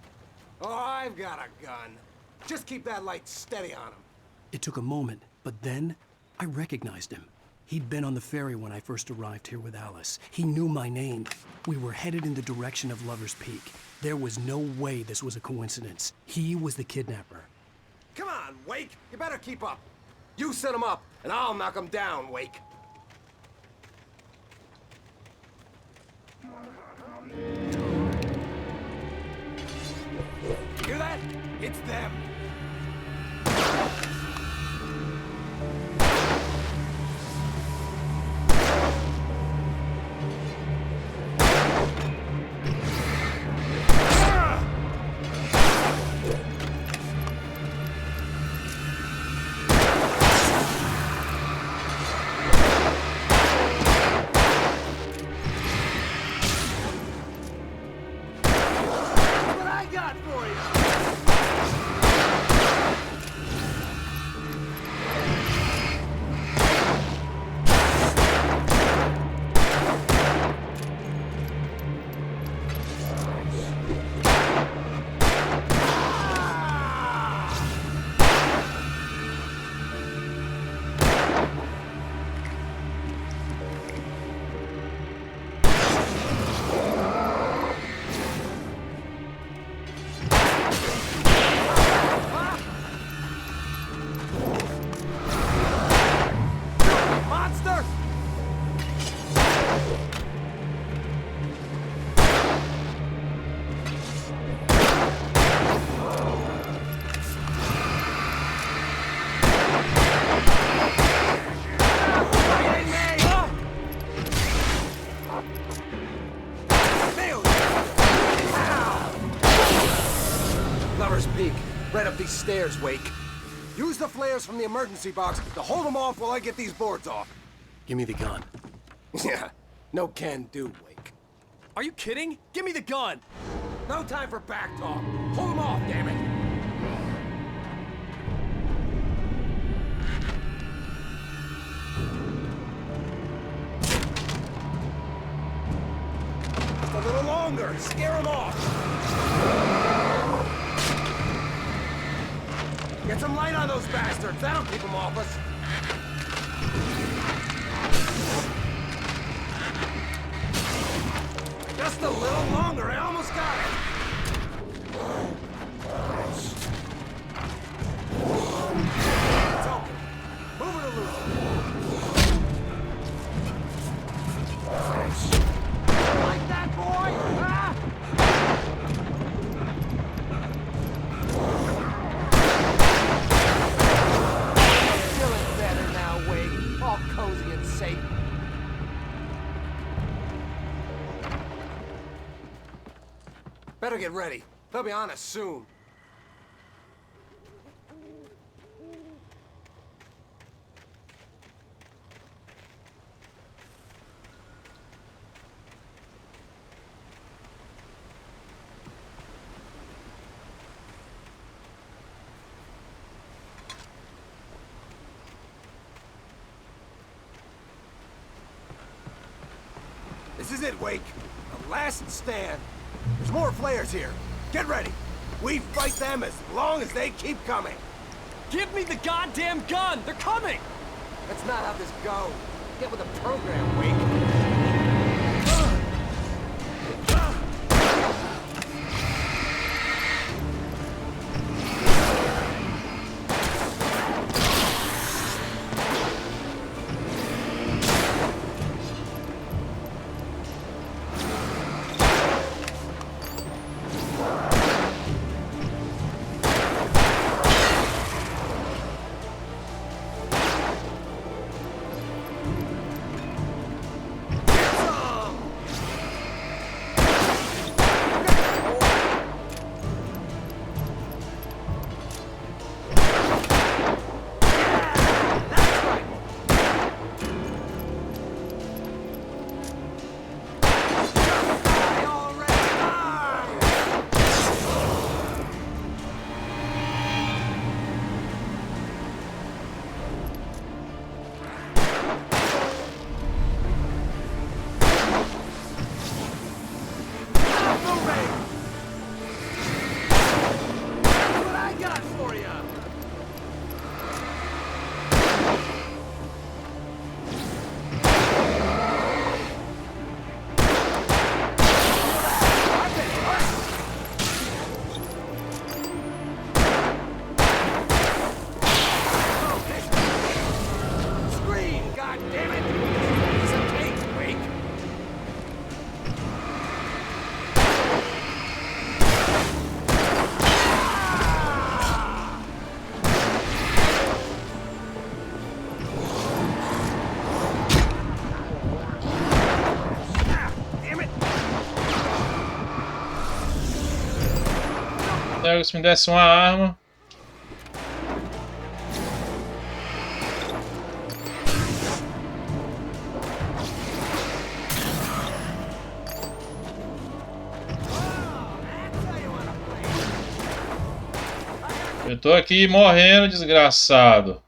Speaker 20: Oh, I've got a gun. Just keep that light steady on him.
Speaker 2: It took a moment, but then I recognized him. He'd been on the ferry when I first arrived here with Alice. He knew my name. We were headed in the direction of Lover's Peak. There was no way this was a coincidence. He was the kidnapper.
Speaker 20: Come on, Wake. You better keep up. You set him up, and I'll knock him down, Wake. Hear that? It's them. What I got for you? first peek. Right up these stairs, Wake. Use the flares from the emergency box to hold them off while I get these boards off.
Speaker 6: Give me the gun.
Speaker 20: Yeah, no can do, Wake.
Speaker 21: Are you kidding? Give me the gun!
Speaker 20: No time for back talk. Hold them off, damn it! Just a little longer. Scare them off. Get some light on those bastards. That'll keep them off us. Just a little longer. I almost got it. It's open. Move it or lose it. Like that, boy? Ah! Feeling better now, Wade. All cozy and safe. Better get ready. They'll be on us soon. This is it, Wake. The last stand. There's more flares here. Get ready. We fight them as long as they keep coming.
Speaker 21: Give me the goddamn gun! They're coming!
Speaker 20: That's not how this goes. Get with the program, Wake.
Speaker 1: Se me desse uma arma. Eu tô aqui morrendo, desgraçado.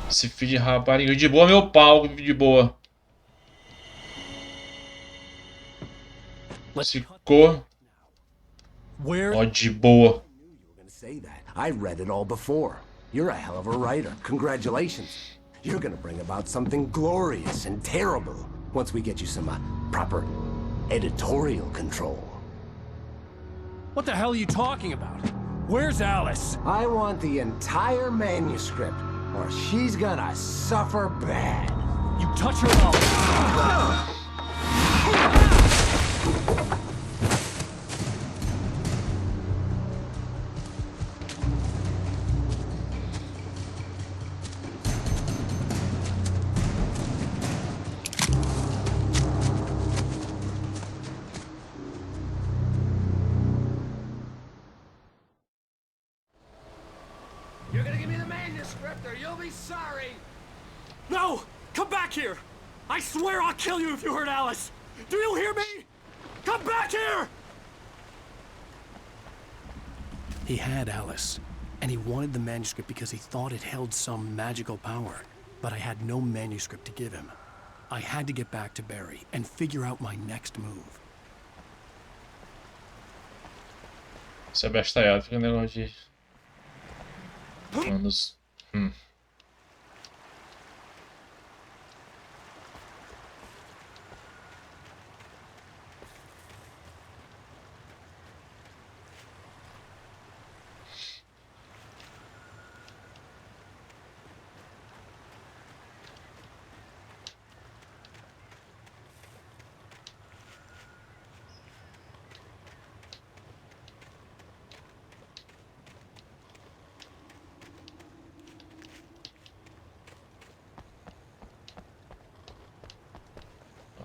Speaker 1: Esse filho de rapariga. De boa, meu pau, de boa. Ficou. Ó, de boa.
Speaker 20: I read it all before. You're a hell of a writer. Congratulations. You're gonna bring about something glorious and terrible once we get you some proper editorial control.
Speaker 21: What the hell are you talking about? Where's Alice?
Speaker 20: I want the entire manuscript, or she's gonna suffer bad.
Speaker 21: You touch her up. You're gonna give me the manuscript or you'll be sorry! No! Come back here! I swear I'll kill you if you hurt Alice! Do you hear me? Come back here!
Speaker 2: He had Alice, and he wanted the manuscript because he thought it held some magical power. But I had no manuscript to give him. I had to get back to Barry and figure out my next move.
Speaker 1: Isso é bestalhado, fica um negócio de... Anos...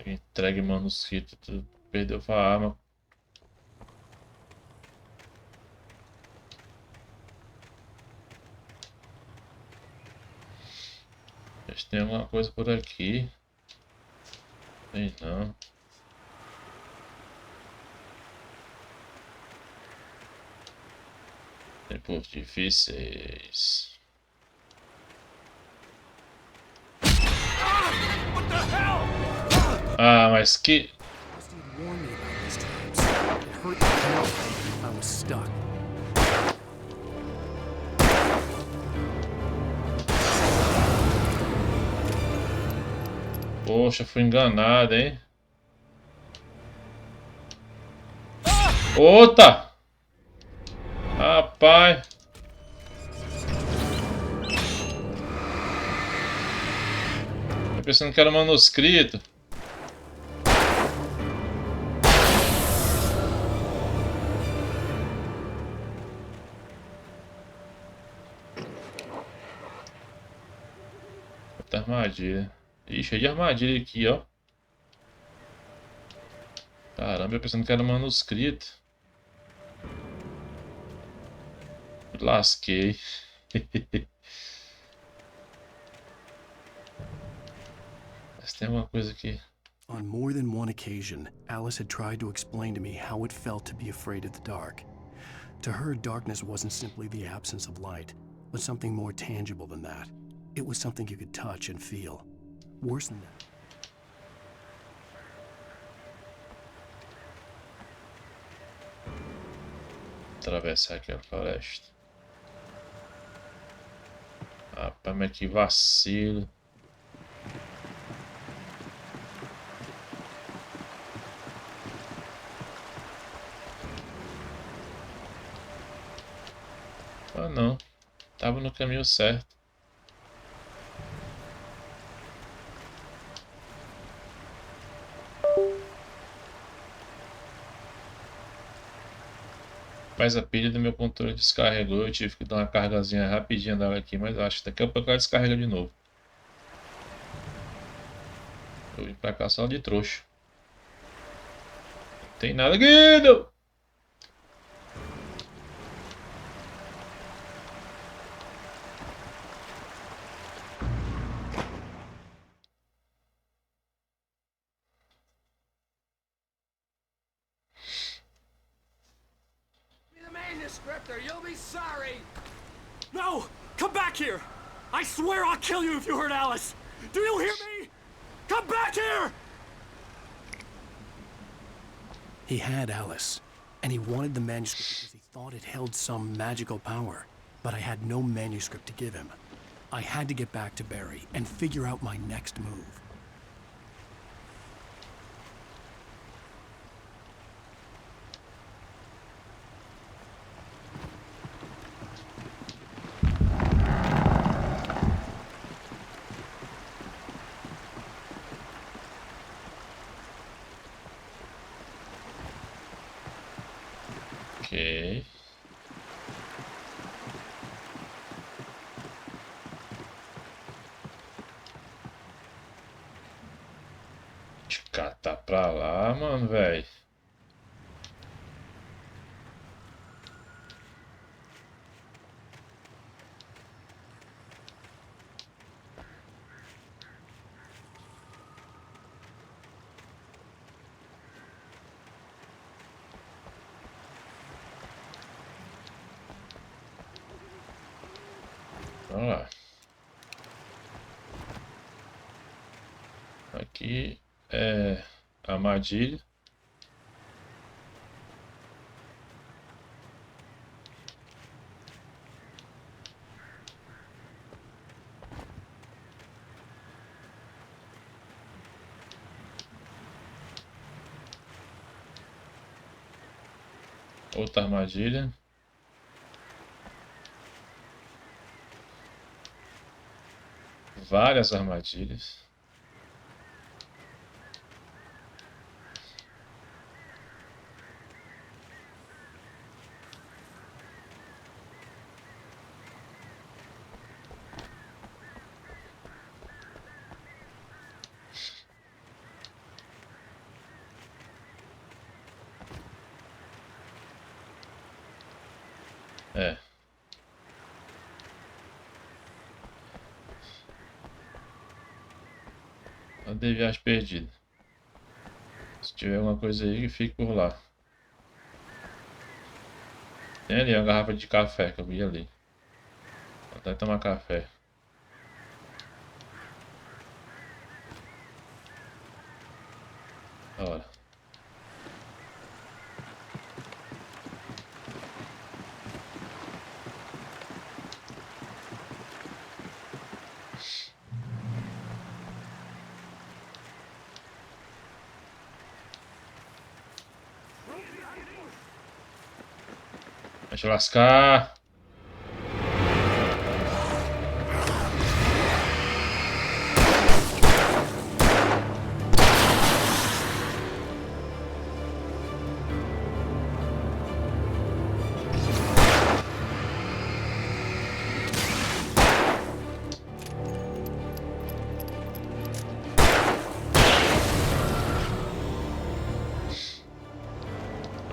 Speaker 1: Entregue manuscrito, tu perdeu a arma. Acho que tem alguma coisa por aqui. Tem não. Tempos difíceis. Ah, mas que... Poxa, fui enganado, hein? Outra! Rapaz! Tô pensando que era manuscrito. Outra armadilha. Ih, cheio de armadilha aqui, ó. Caramba, eu pensando que era manuscrito. Lasquei. Mas tem alguma coisa aqui.
Speaker 2: On more than one occasion, Alice had tried to explain to me how it felt to be afraid of the dark. To her, darkness wasn't simply the absence of light, but something more tangible than that. It was something you could touch and feel. Worse than that.
Speaker 1: Atravessar aqui a floresta. Rapaz, mas que vacilo. Ah, não. Tava no caminho certo. Mas a pilha do meu controle descarregou. Eu tive que dar uma cargazinha rapidinha dela aqui. Mas acho que daqui a pouco ela descarrega de novo. Eu vim pra cá só de trouxa. Não tem nada aqui, não.
Speaker 21: Or you'll be sorry! No! Come back here! I swear I'll kill you if you hurt Alice! Do you hear me? Come back here!
Speaker 2: He had Alice, and he wanted the manuscript because he thought it held some magical power. But I had no manuscript to give him. I had to get back to Barry and figure out my next move.
Speaker 1: Catar pra lá, mano, velho. Vamos lá. Aqui é a armadilha. Outra armadilha. Várias armadilhas. É. Cadê viagem perdida? Se tiver alguma coisa aí, fique por lá. Tem ali uma garrafa de café que eu vi ali. Vou até tomar café. Bora. Deixa eu lascar.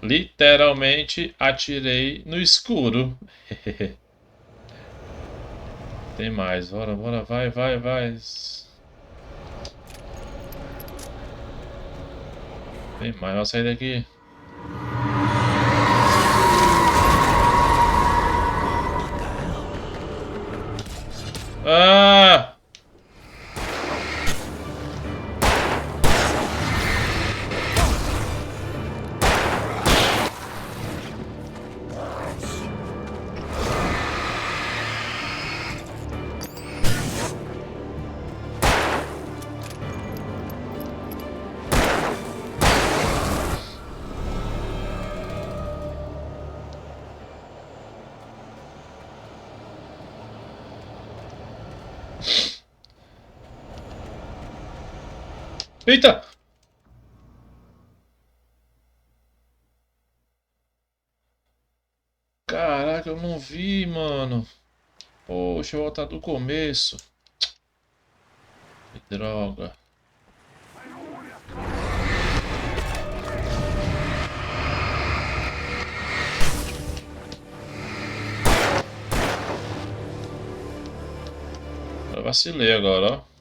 Speaker 1: Literalmente atirei no escuro. Tem mais, bora, bora, vai, vai, vai. Tem mais, vou sair daqui. Ah! Eita! Caraca, eu não vi, mano. Poxa, eu vou voltar do começo. Que droga. Eu vacilei agora, ó.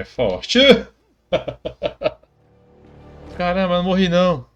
Speaker 1: é forte. Caramba, não morri não.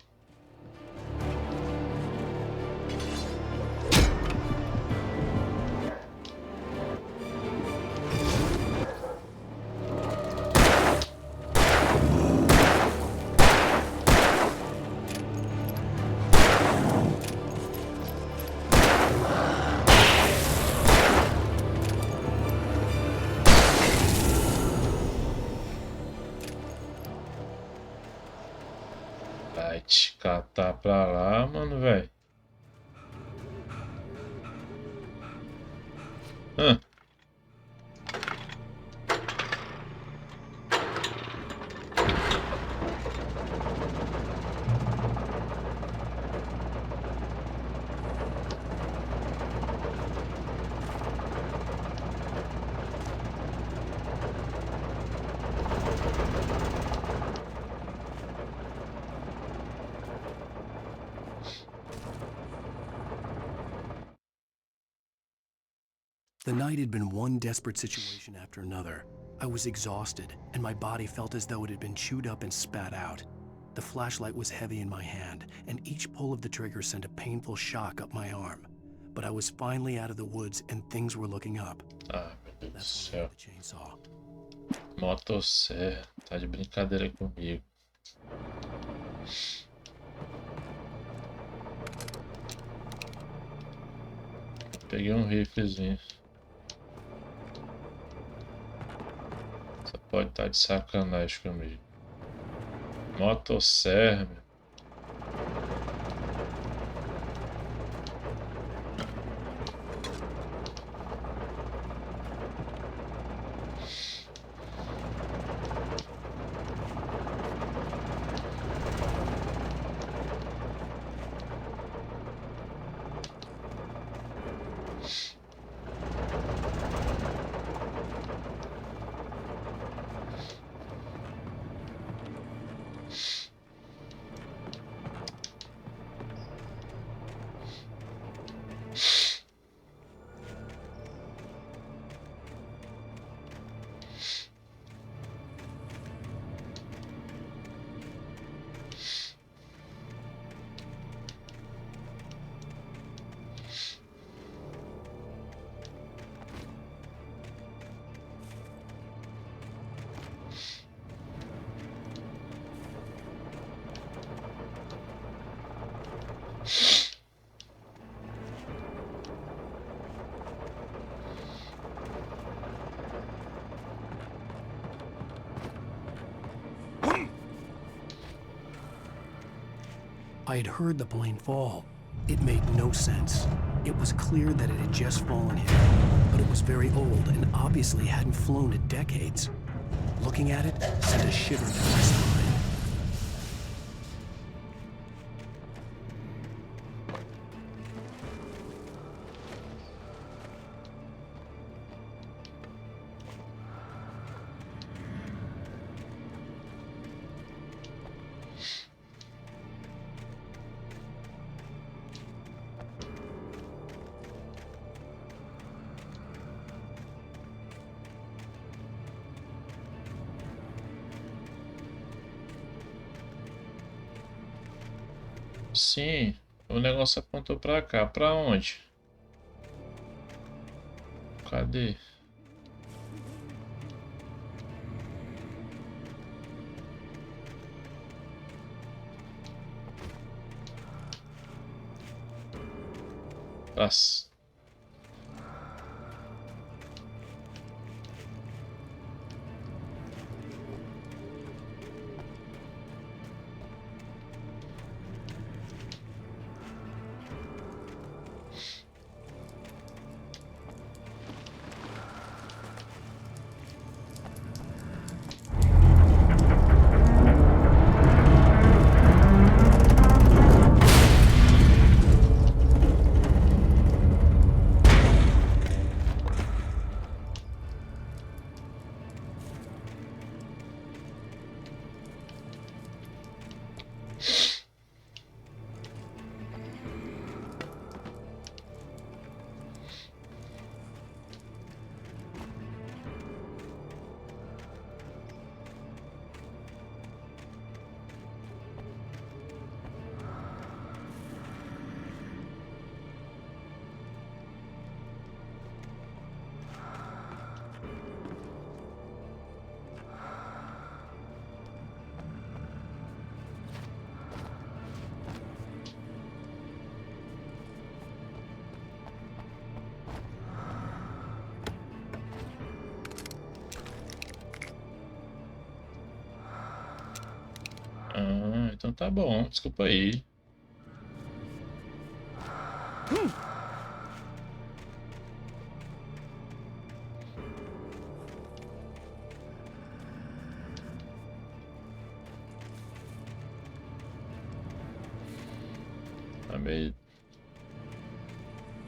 Speaker 1: Vai te catar pra lá, mano, velho.
Speaker 2: The night had been one desperate situation after another. I was exhausted, and my body felt as though it had been chewed up and spat out. The flashlight was heavy in my hand, and each pull of the trigger sent a painful shock up my arm. But I was finally out of the woods, and things were looking up.
Speaker 1: Ah, meu Deus do céu.
Speaker 2: The chainsaw.
Speaker 1: Motosserra, tá de brincadeira comigo. Peguei um riflezinho. Você pode estar de sacanagem comigo. Motosserra, meu.
Speaker 2: I had heard the plane fall. It made no sense. It was clear that it had just fallen here, but it was very old and obviously hadn't flown in decades. Looking at it sent a shiver down my spine.
Speaker 1: Sim, o negócio apontou pra cá. Pra onde? Cadê? Nossa. Ah, então tá bom. Desculpa aí.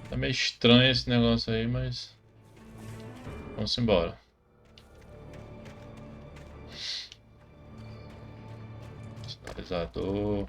Speaker 1: Tá meio estranho esse negócio aí, mas vamos embora. Sinalizador.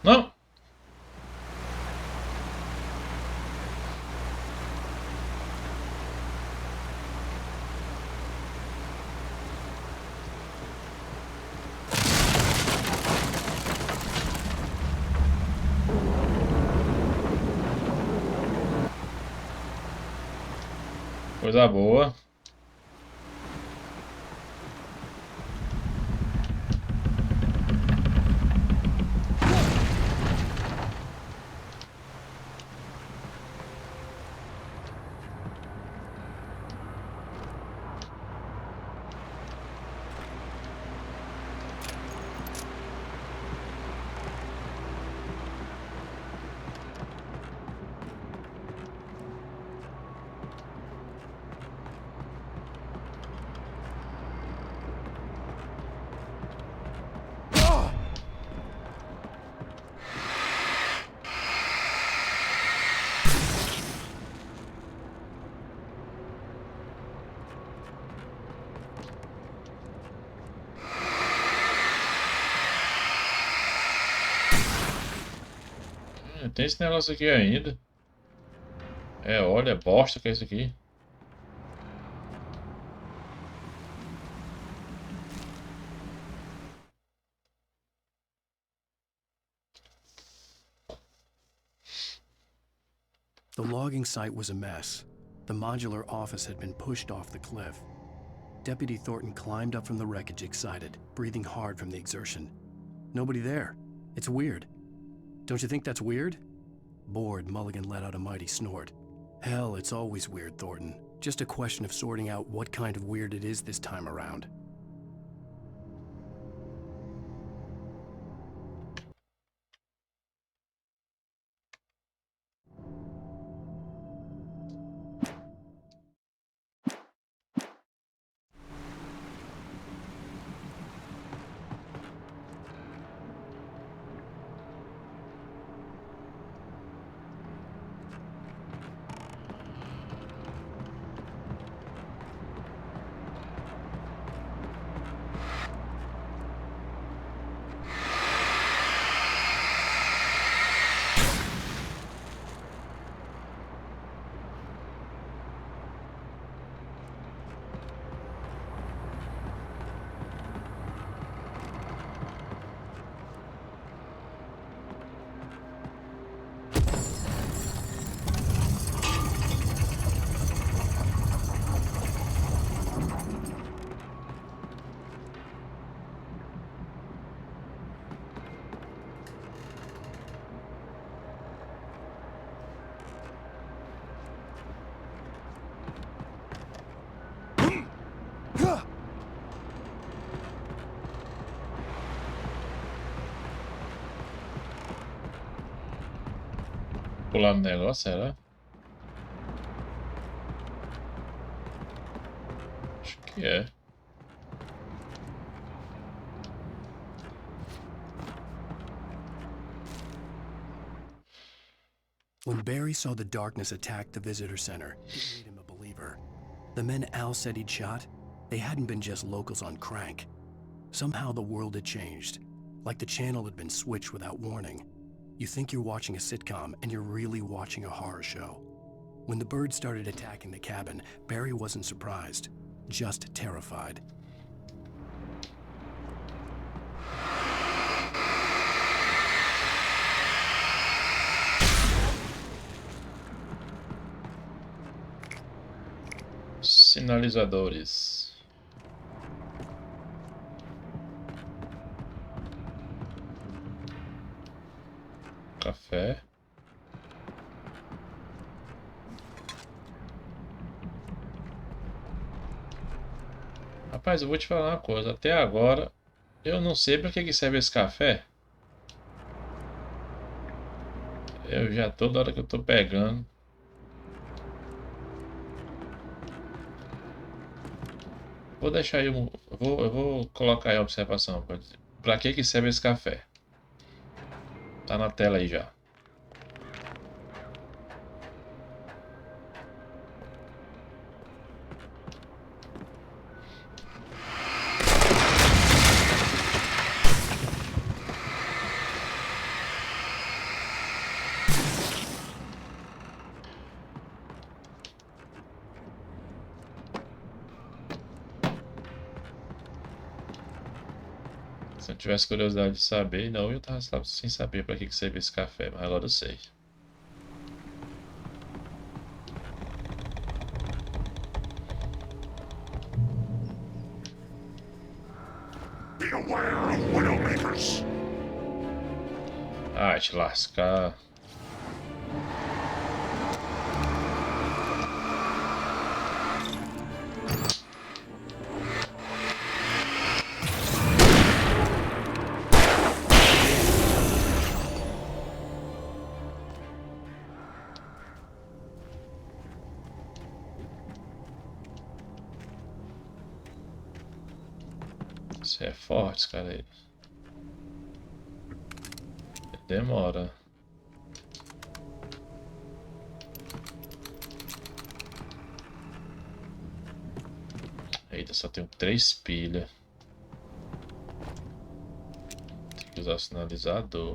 Speaker 1: Não! Coisa boa. Tem esse negócio aqui ainda. É, olha, bosta que é isso aqui.
Speaker 6: The logging site was a mess. The modular office had been pushed off the cliff. Deputy Thornton climbed up from the wreckage excited, breathing hard from the exertion. Nobody there. It's weird. Don't you think that's weird? Bored, Mulligan let out a mighty snort. Hell, it's always weird, Thornton.
Speaker 2: Just a question of sorting out what kind of weird it is this time around.
Speaker 1: Pular no negócio, será? Acho que é.
Speaker 2: When Barry saw the darkness attack the visitor center, it made him a believer. The men Al said he'd shot, they hadn't been just locals on crank. Somehow the world had changed, like the channel had been switched without warning. You think you're watching a sitcom, and you're really watching a horror show. When the birds started attacking the cabin, Barry wasn't surprised, just terrified.
Speaker 1: Sinalizadores. Café. Rapaz, eu vou te falar uma coisa. Até agora, eu não sei para que serve esse café. Eu já toda hora que eu tô pegando. Vou deixar aí eu vou colocar aí a observação. Para que serve esse café? Tá na tela aí já. Se eu tivesse curiosidade de saber, não, eu tava sem saber para que serve esse café, mas agora eu sei.
Speaker 19: Beware of Widowmakers.
Speaker 1: Ah, te lascar. Você é forte, cara. Aí. Demora. Eita, só tenho 3 pilhas. Tem que usar o sinalizador.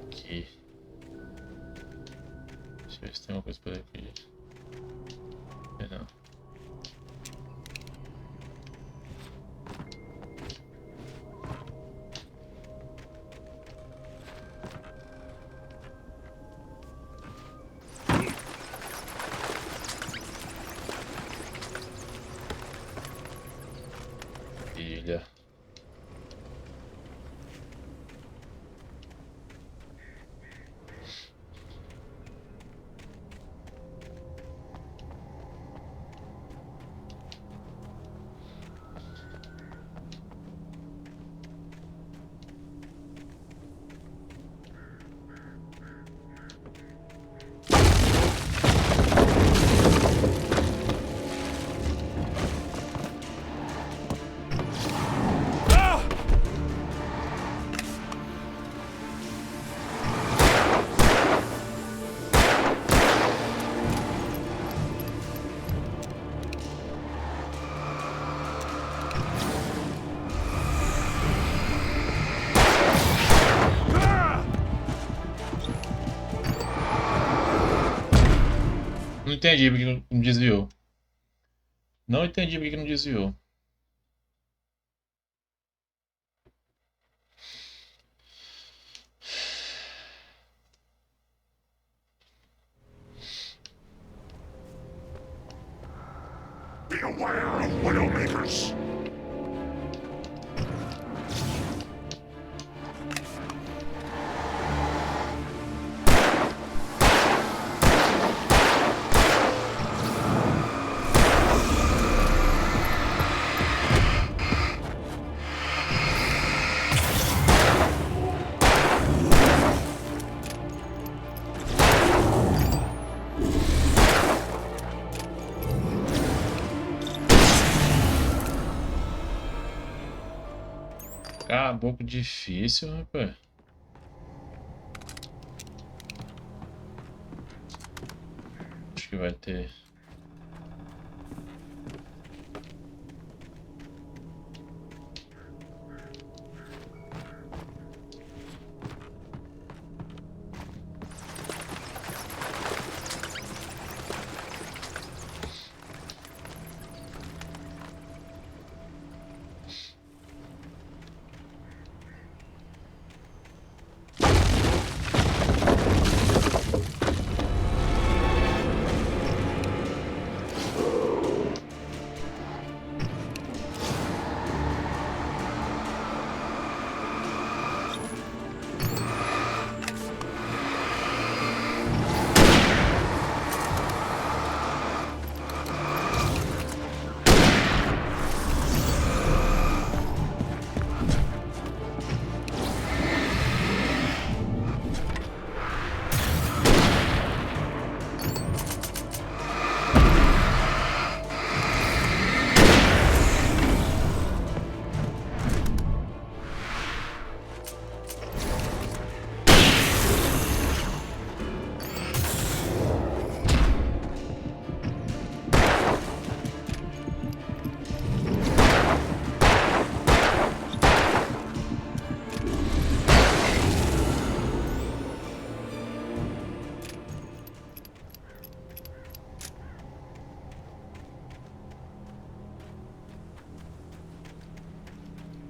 Speaker 1: Aqui. Deixa eu ver se tem uma coisa por aqui. Não. entendi porque não desviou. Não entendi porque não desviou.
Speaker 19: Be aware of Widowmakers.
Speaker 1: Caboclo difícil, rapaz. Acho que vai ter.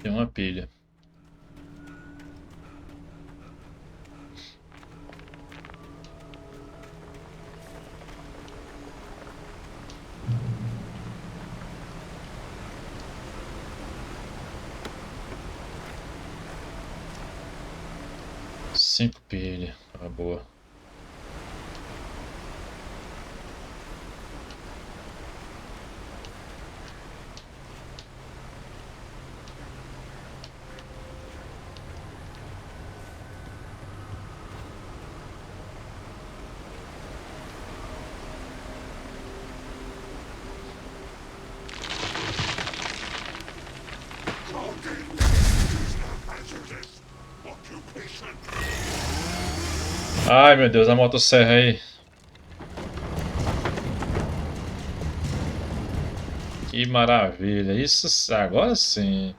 Speaker 1: Tem uma pilha. Cinco pilhas. Tá boa. Ai, meu Deus, a motosserra aí. Que maravilha. Isso agora sim.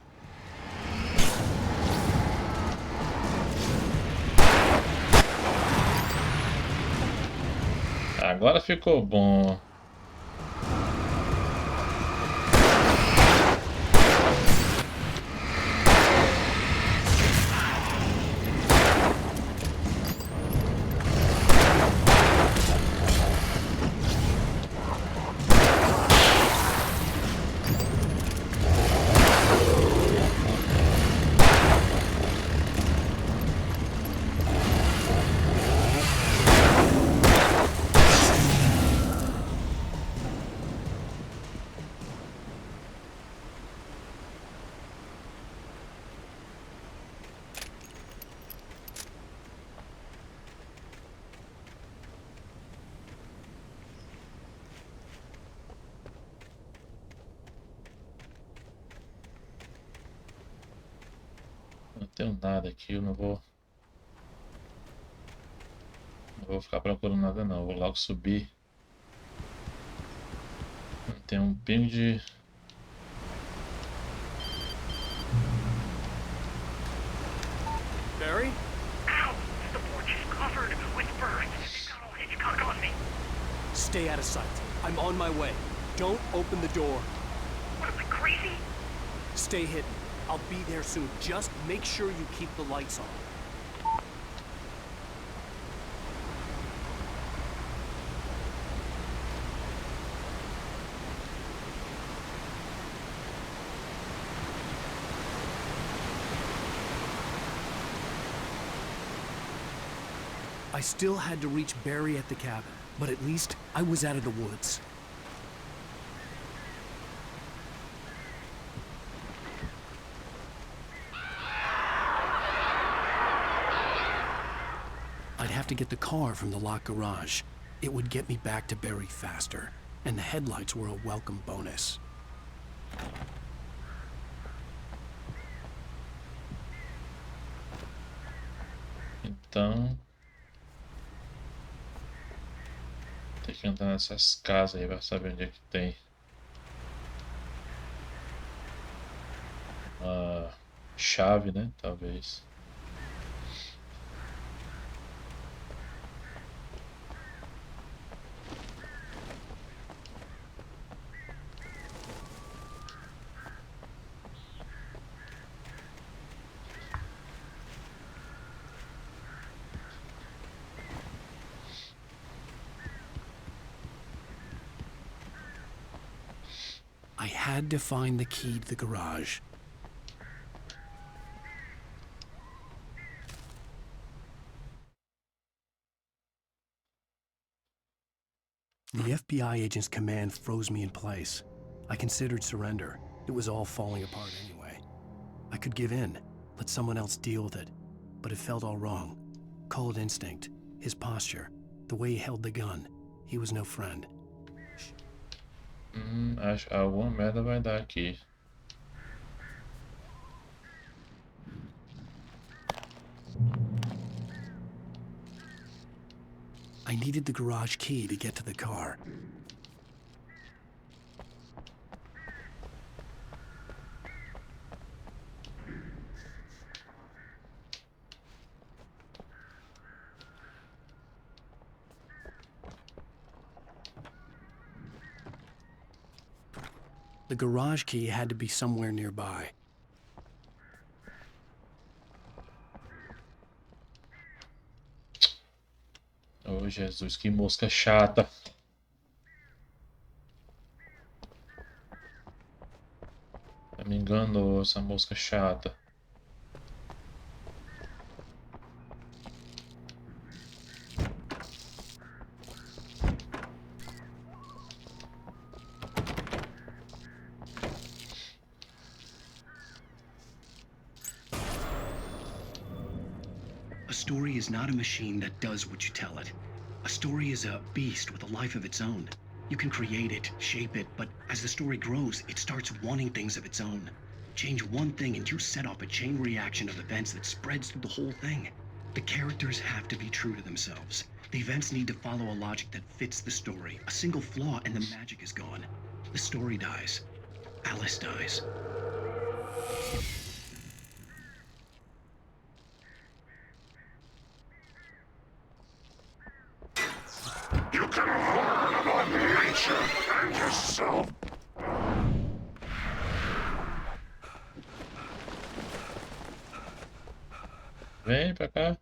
Speaker 1: Agora ficou bom. Não tenho nada aqui, eu não vou ficar procurando nada não, vou logo subir. Não tem um pingo de...
Speaker 21: Barry?
Speaker 11: Ow! The porch is covered with birds. Got all Hitchcock on me.
Speaker 13: Stay
Speaker 21: Stay out of sight. I'm on my way. Don't open the door.
Speaker 11: What am I, crazy?
Speaker 21: Stay hidden. I'll be there soon. Just make sure you keep the lights on. I still had to reach Barry at the cabin, but at least I was out of the woods. I'd have to get the car from the locked garage. It would get me back to Barry faster, and the headlights were a welcome bonus.
Speaker 1: Então, tem que entrar nessas casas aí pra saber onde é que tem uma chave, né? Talvez.
Speaker 21: I had to find the key to the garage. The FBI agent's command froze me in place. I considered surrender. It was all falling apart anyway. I could give in, let someone else deal with it, but it felt all wrong. Call it instinct, his posture, the way he held the gun. He was no friend.
Speaker 1: Acho que alguma merda vai dar aqui.
Speaker 21: I needed the garage key to get to the car. The garage key had to be somewhere nearby.
Speaker 1: Oh, Jesus, que mosca chata. Me enganou essa mosca chata.
Speaker 8: A story is not a machine that does what you tell it. A story is a beast with a life of its own. You can create it, shape it, but as the story grows, it starts wanting things of its own. Change one thing and you set off a chain reaction of events that spreads through the whole thing. The characters have to be true to themselves. The events need to follow a logic that fits the story. A single flaw and the magic is gone. The story dies. Alice dies.
Speaker 19: You can learn about nature and yourself.
Speaker 1: Vem pra cá.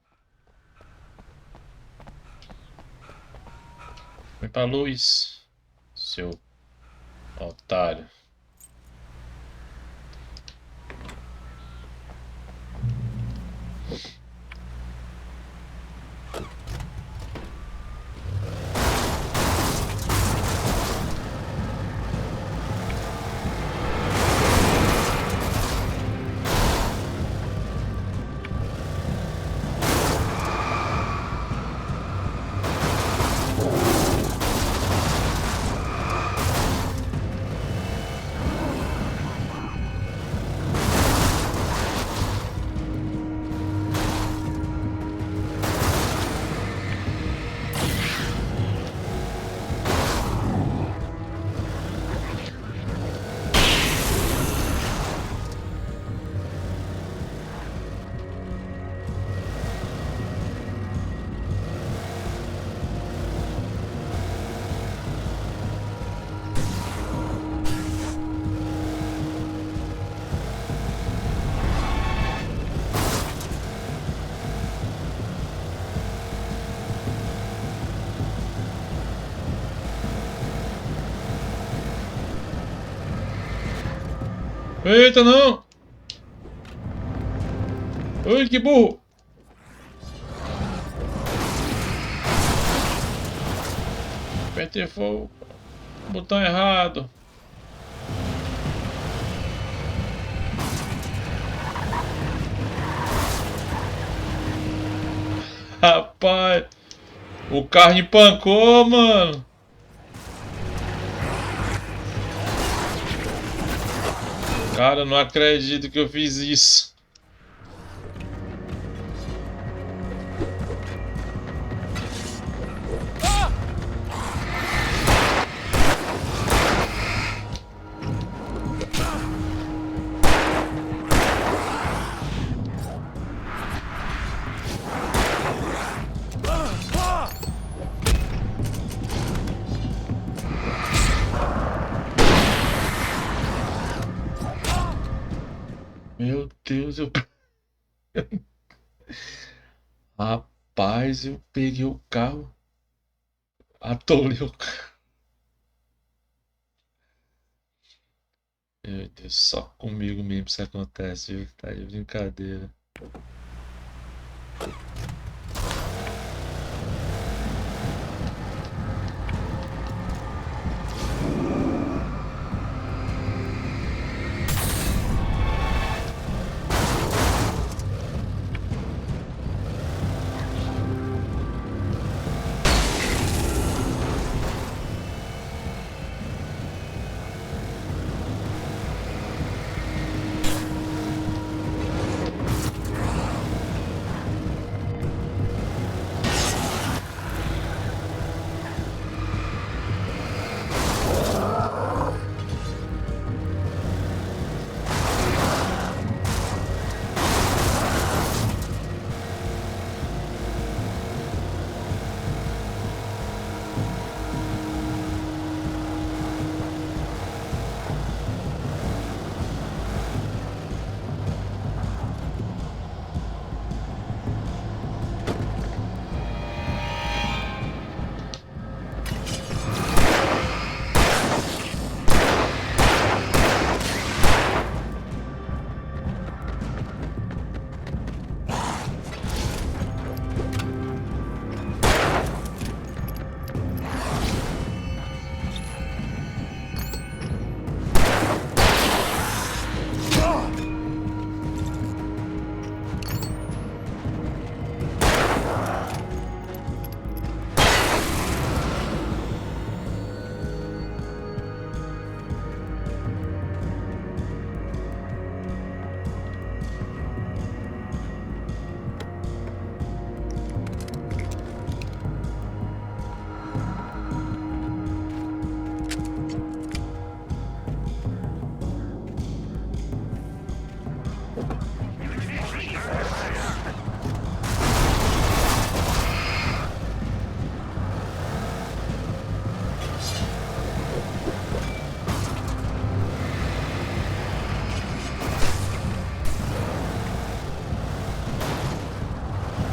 Speaker 1: Vem pra luz, seu otário. Eita, não! Ui, que burro! Apertei fogo. Botão errado. Rapaz, o carro empancou, mano. Cara, não acredito que eu fiz isso. Meu Deus, eu... Rapaz, eu peguei o carro, atolei o carro. Meu Deus, só comigo mesmo isso acontece, viu? Tá de brincadeira.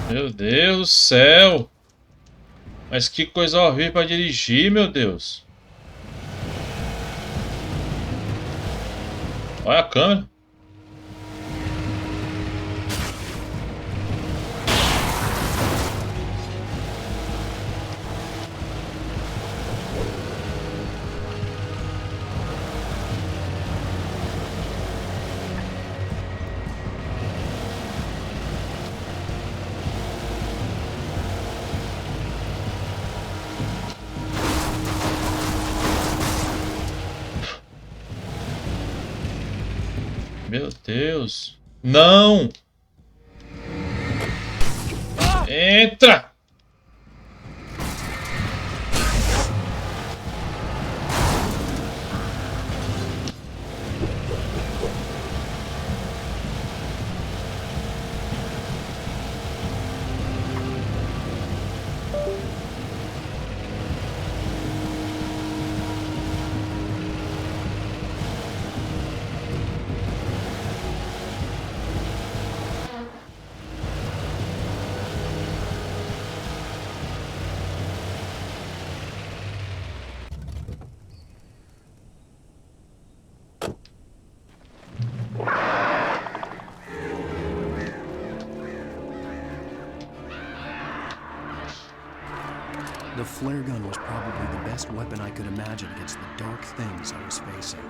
Speaker 1: Meu Deus do céu! Mas que coisa horrível para dirigir, meu Deus! Olha a câmera! Meu Deus! Não! Entra!
Speaker 2: The flare gun was probably the best weapon I could imagine against the dark things I was facing.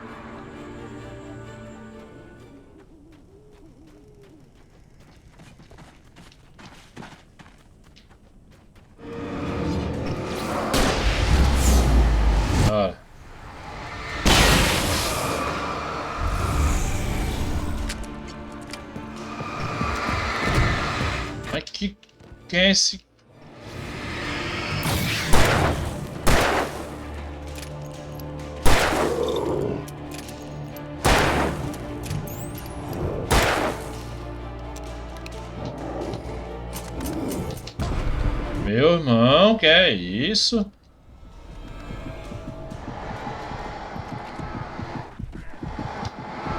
Speaker 1: Bora. Mas que é esse? Meu irmão, que é isso?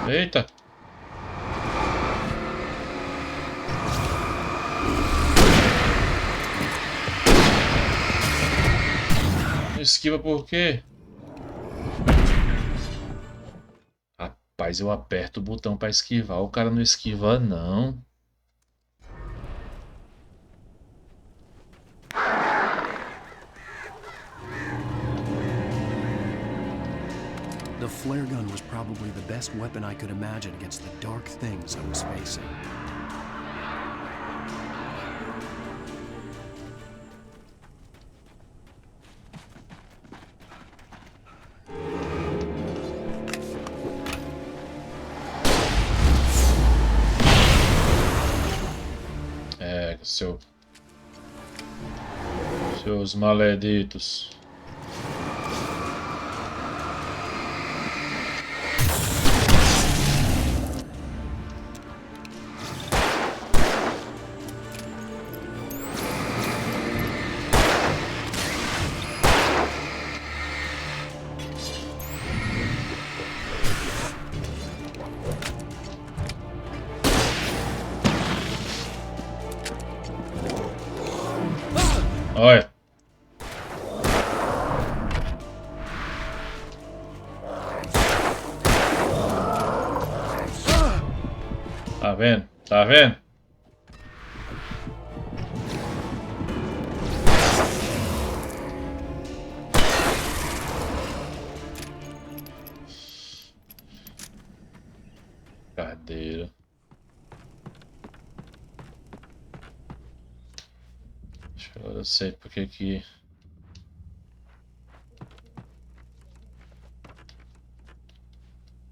Speaker 1: Eita! Esquiva por quê? Rapaz, eu aperto o botão pra esquivar, o cara não esquiva não.
Speaker 2: The flare gun was probably the best weapon I could imagine against the dark things I was facing.
Speaker 1: É, seus maleditos. Olha. Tá vendo? Tá vendo? Cadeira. Eu sei porque que...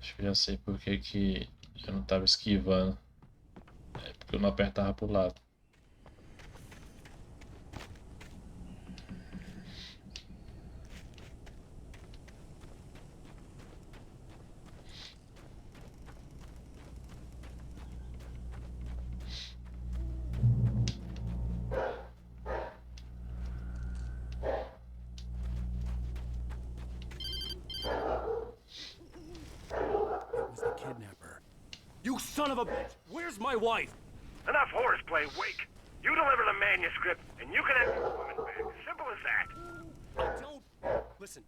Speaker 1: Acho que já sei porque que eu não tava esquivando. É porque eu não apertava pro lado.
Speaker 21: You son of a bitch! Where's my wife?
Speaker 11: Enough horseplay, Wake. You deliver the manuscript, and you can have your woman back. Simple as that.
Speaker 21: I don't... Listen.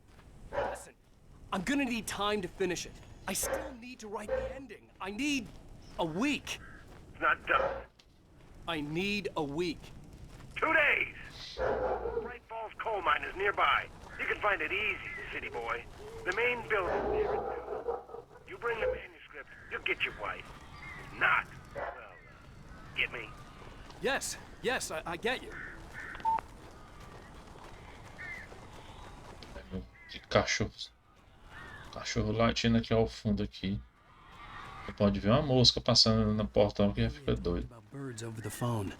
Speaker 21: I'm gonna need time to finish it. I still need to write the ending. I need a week.
Speaker 11: It's not done.
Speaker 21: I need a week.
Speaker 11: 2 days. Bright Falls coal mine is nearby. You can find it easy, city boy. The main building there at 2. You bring the manuscript, you'll get your wife. If not, well, get me?
Speaker 21: Yes, I get you.
Speaker 1: Que cachorro. Cachorro latindo aqui ao fundo aqui. Você pode ver uma mosca passando no portão que já fica doido.
Speaker 2: Birds over the phone.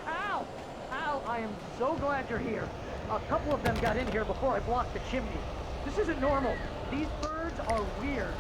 Speaker 13: Al, I am so glad you're here. A couple of them got in here before I blocked the chimney. This isn't normal. These birds are weird.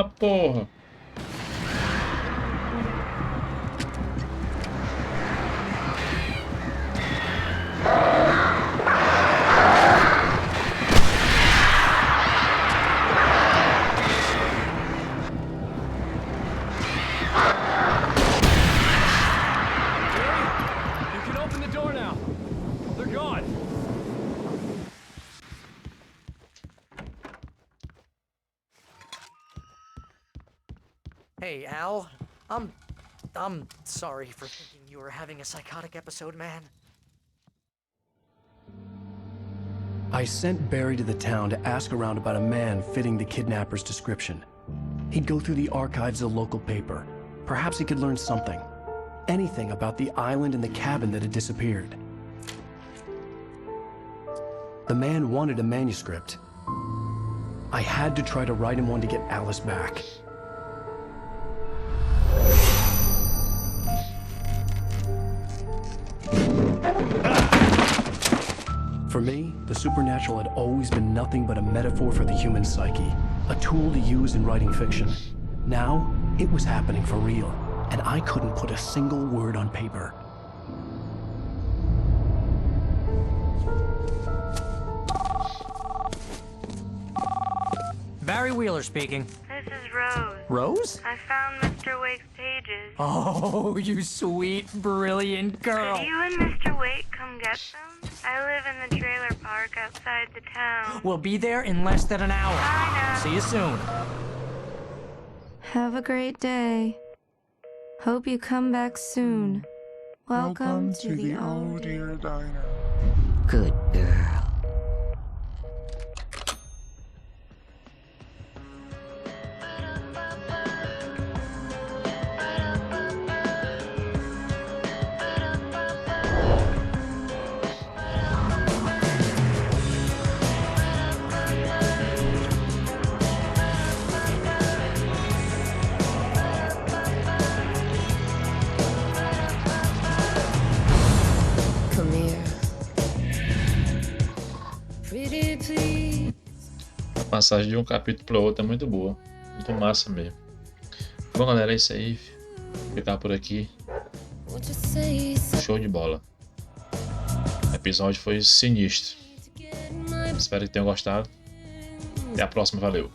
Speaker 1: Ah, porra.
Speaker 21: You can open the door now. They're gone.
Speaker 13: Hey, Al. I'm sorry for thinking you were having a psychotic episode, man.
Speaker 2: I sent Barry to the town to ask around about a man fitting the kidnapper's description. He'd go through the archives of the local paper. Perhaps he could learn something. Anything about the island and the cabin that had disappeared. The man wanted a manuscript. I had to try to write him one to get Alice back. For me, the supernatural had always been nothing but a metaphor for the human psyche, a tool to use in writing fiction. Now, it was happening for real, and I couldn't put a single word on paper.
Speaker 13: Barry Wheeler speaking.
Speaker 9: This is Rose.
Speaker 13: Rose?
Speaker 9: I found Mr. Wake's pages.
Speaker 13: Oh, you sweet, brilliant girl.
Speaker 9: Could you and Mr. Wake come get them? I live in the trailer park outside the town.
Speaker 13: We'll be there in less than an hour.
Speaker 9: Bye now.
Speaker 13: See you soon.
Speaker 22: Have a great day. Hope you come back soon. Welcome to the Oh Dear
Speaker 19: Diner.
Speaker 13: Good girl.
Speaker 22: Come here. Pretty please.
Speaker 1: A passagem de um capítulo para o outro é muito boa. Muito massa mesmo. Bom, galera, é isso aí. Vou ficar por aqui. Show de bola. O episódio foi sinistro. Espero que tenham gostado. Até a próxima, valeu.